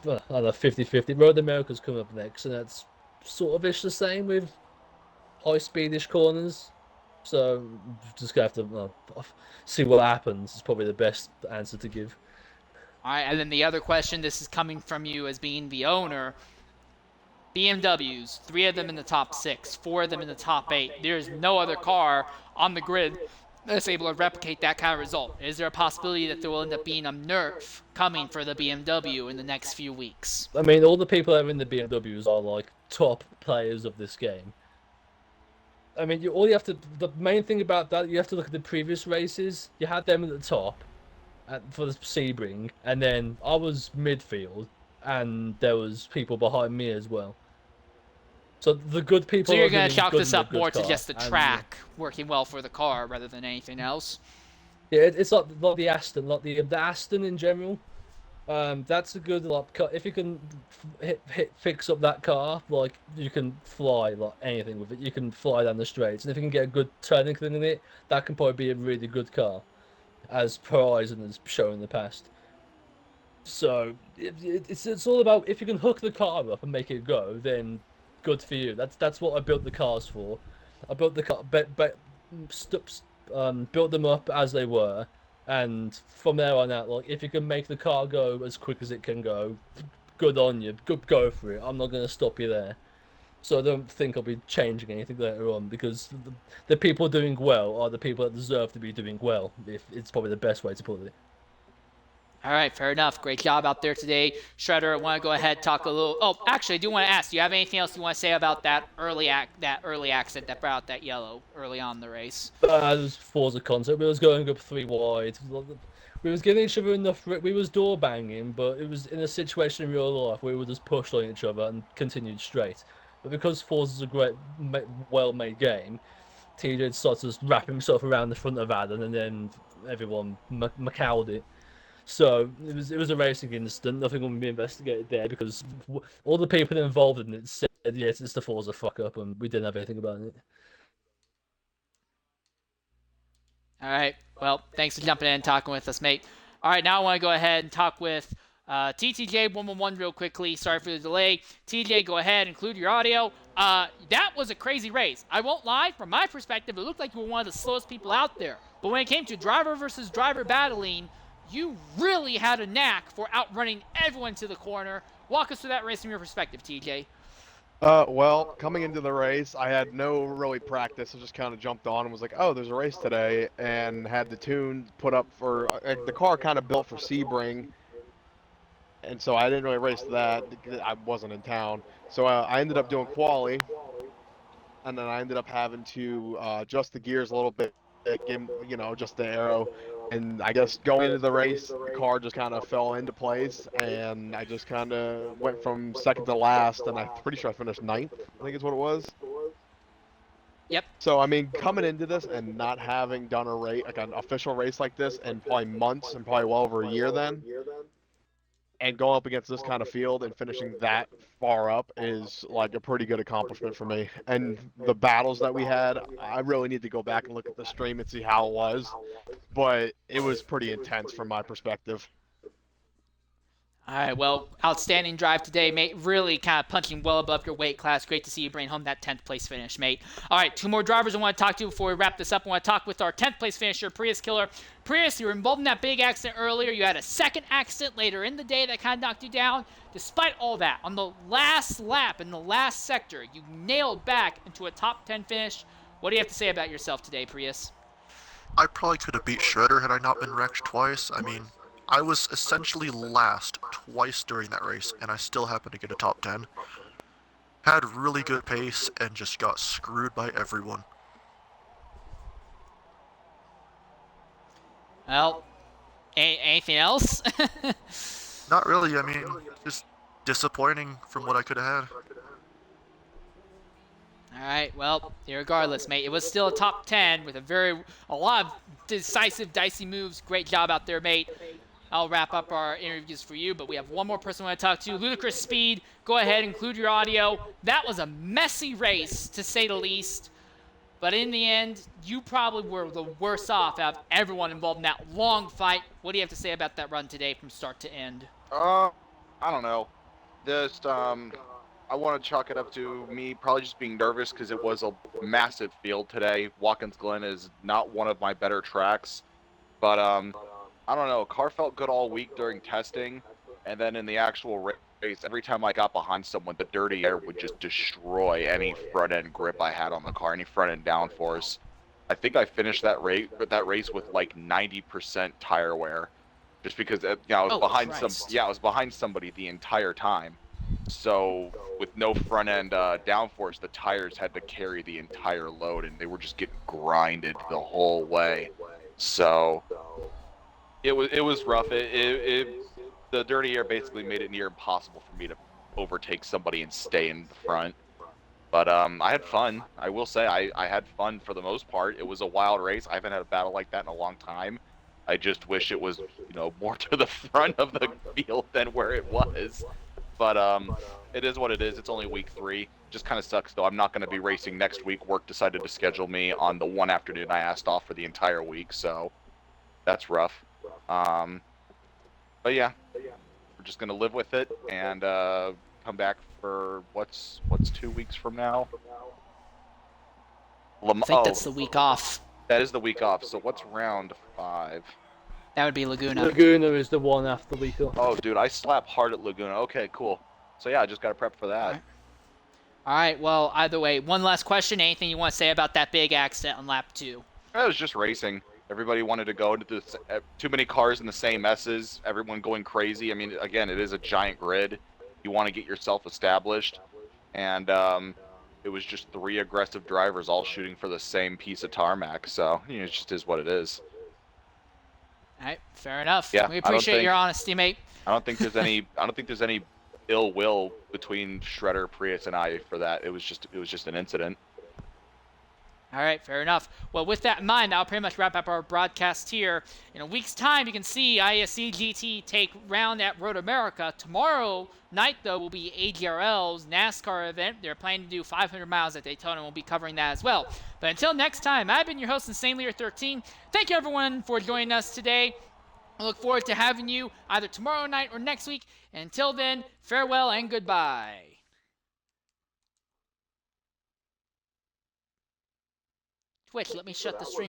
I don't know, 50-50. Road America's coming up next, and that's sort of the same with high-speedish corners. So, just gonna have to see what happens. It's probably the best answer to give. All right, and then the other question, this is coming from you as being the owner. BMWs, 3 of them in the top 6, 4 of them in the top 8. There's no other car on the grid that's able to replicate that kind of result. Is there a possibility that there will end up being a nerf coming for the BMW in the next few weeks? I mean, all the people that are in the BMWs are like top players of this game. I mean, the main thing about that, you have to look at the previous races. You had them at the top for the Sebring, and then I was midfield, and there was people behind me as well. So the good people. So you're going to chalk this up more to just the track working well for the car rather than anything else? Yeah, it's like the Aston, like the Aston in general. That's a good if you can fix up that car, like you can fly like anything with it. You can fly down the straights, and if you can get a good turning thing in it, that can probably be a really good car, as Horizon has shown in the past. So it's all about if you can hook the car up and make it go, then good for you. That's what I built the cars for. I built the car, built them up as they were, and from there on out, like if you can make the car go as quick as it can go, good on you. Go for it. I'm not gonna stop you there. So I don't think I'll be changing anything later on because the people doing well are the people that deserve to be doing well. If it's probably the best way to put it. All right, fair enough. Great job out there today. Shredder, I want to go ahead and talk a little... Oh, actually, I do want to ask, do you have anything else you want to say about that early accident that brought out that yellow early on in the race? It was Forza concept. We was going up 3 wide. We was giving each other enough... We was door banging, but it was in a situation in real life where we just pushed on each other and continued straight. But because Forza's a great, well-made game, TJ decided to just wrap himself around the front of Adam, and then everyone macawed it. So it was a racing incident. Nothing will be investigated there because all the people involved in it said, yes, it's the Forza fuck up, and we didn't have anything about it. All right. Well, thanks for jumping in and talking with us, mate. All right, now I want to go ahead and talk with TTJ111 real quickly. Sorry for the delay. TJ, go ahead, include your audio. That was a crazy race. I won't lie, from my perspective, it looked like you were one of the slowest people out there. But when it came to driver versus driver battling, you really had a knack for outrunning everyone to the corner. Walk us through that race from your perspective, TJ. Well, coming into the race, I had no really practice. I just kind of jumped on and was like, oh, there's a race today, and had the tune put up for the car kind of built for Sebring, and so I didn't really race that. I wasn't in town, so I ended up doing quali, and then I ended up having to adjust the gears a little bit, just the aero. And I guess going into the race, the car just kind of fell into place, and I just kind of went from second to last, and I'm pretty sure I finished 9th, I think is what it was. Yep. So, I mean, coming into this and not having done a race, like an official race like this in probably months, and probably well over a year then, and going up against this kind of field and finishing that far up is like a pretty good accomplishment for me. And the battles that we had, I really need to go back and look at the stream and see how it was, but it was pretty intense from my perspective. All right, well, outstanding drive today, mate. Really kind of punching well above your weight class. Great to see you bring home that 10th place finish, mate. All right, 2 more drivers I want to talk to before we wrap this up. I want to talk with our 10th place finisher, Prius Killer. Prius, you were involved in that big accident earlier. You had a second accident later in the day that kind of knocked you down. Despite all that, on the last lap in the last sector, you nailed back into a top 10 finish. What do you have to say about yourself today, Prius? I probably could have beat Shredder had I not been wrecked twice. I mean, I was essentially last twice during that race, and I still happened to get a top 10. Had really good pace, and just got screwed by everyone. Well, anything else? Not really, I mean, just disappointing from what I could have had. All right, well, regardless, mate, it was still a top 10 with a lot of decisive, dicey moves. Great job out there, mate. I'll wrap up our interviews for you, but we have one more person I want to talk to. Ludicrous Speed, go ahead, include your audio. That was a messy race, to say the least. But in the end, you probably were the worst off out of everyone involved in that long fight. What do you have to say about that run today from start to end? I don't know. Just, I want to chalk it up to me probably just being nervous because it was a massive field today. Watkins Glen is not one of my better tracks. But, I don't know. Car felt good all week during testing. And then in the actual race, every time I got behind someone, the dirty air would just destroy any front-end grip I had on the car, any front-end downforce. I think I finished that race with like 90% tire wear. Just because I was I was behind somebody the entire time. So with no front end downforce, the tires had to carry the entire load, and they were just getting grinded the whole way. So it was rough. The dirty air basically made it near impossible for me to overtake somebody and stay in the front. But I had fun. I will say I had fun for the most part. It was a wild race. I haven't had a battle like that in a long time. I just wish it was, more to the front of the field than where it was. But it is what it is. It's only week 3. Just kind of sucks, though. I'm not going to be racing next week. Work decided to schedule me on the one afternoon I asked off for the entire week, so that's rough. But yeah, we're just going to live with it and come back for what's 2 weeks from now? I think that's the week off. That is the week off. So what's round 5? That would be Laguna. Laguna is the one after the week off. Oh, dude, I slap hard at Laguna. Okay, cool. So yeah, I just got to prep for that. All right, well, either way, one last question. Anything you want to say about that big accident on lap 2? It was just racing. Everybody wanted to go into too many cars in the same S's. Everyone going crazy. I mean, again, it is a giant grid. You want to get yourself established. And it was just 3 aggressive drivers all shooting for the same piece of tarmac. So, it just is what it is. All right, fair enough. Yeah, we appreciate your honesty, mate. I don't think there's any ill will between Shredder, Prius, and I for that. It was just an incident. All right, fair enough. Well, with that in mind, I'll pretty much wrap up our broadcast here. In a week's time, you can see IESC GT take round at Road America. Tomorrow night, though, will be AGRL's NASCAR event. They're planning to do 500 miles at Daytona, and we'll be covering that as well. But until next time, I've been your host, InsaneLeader13. Thank you, everyone, for joining us today. I look forward to having you either tomorrow night or next week. And until then, farewell and goodbye. Twitch, let me shut the stream.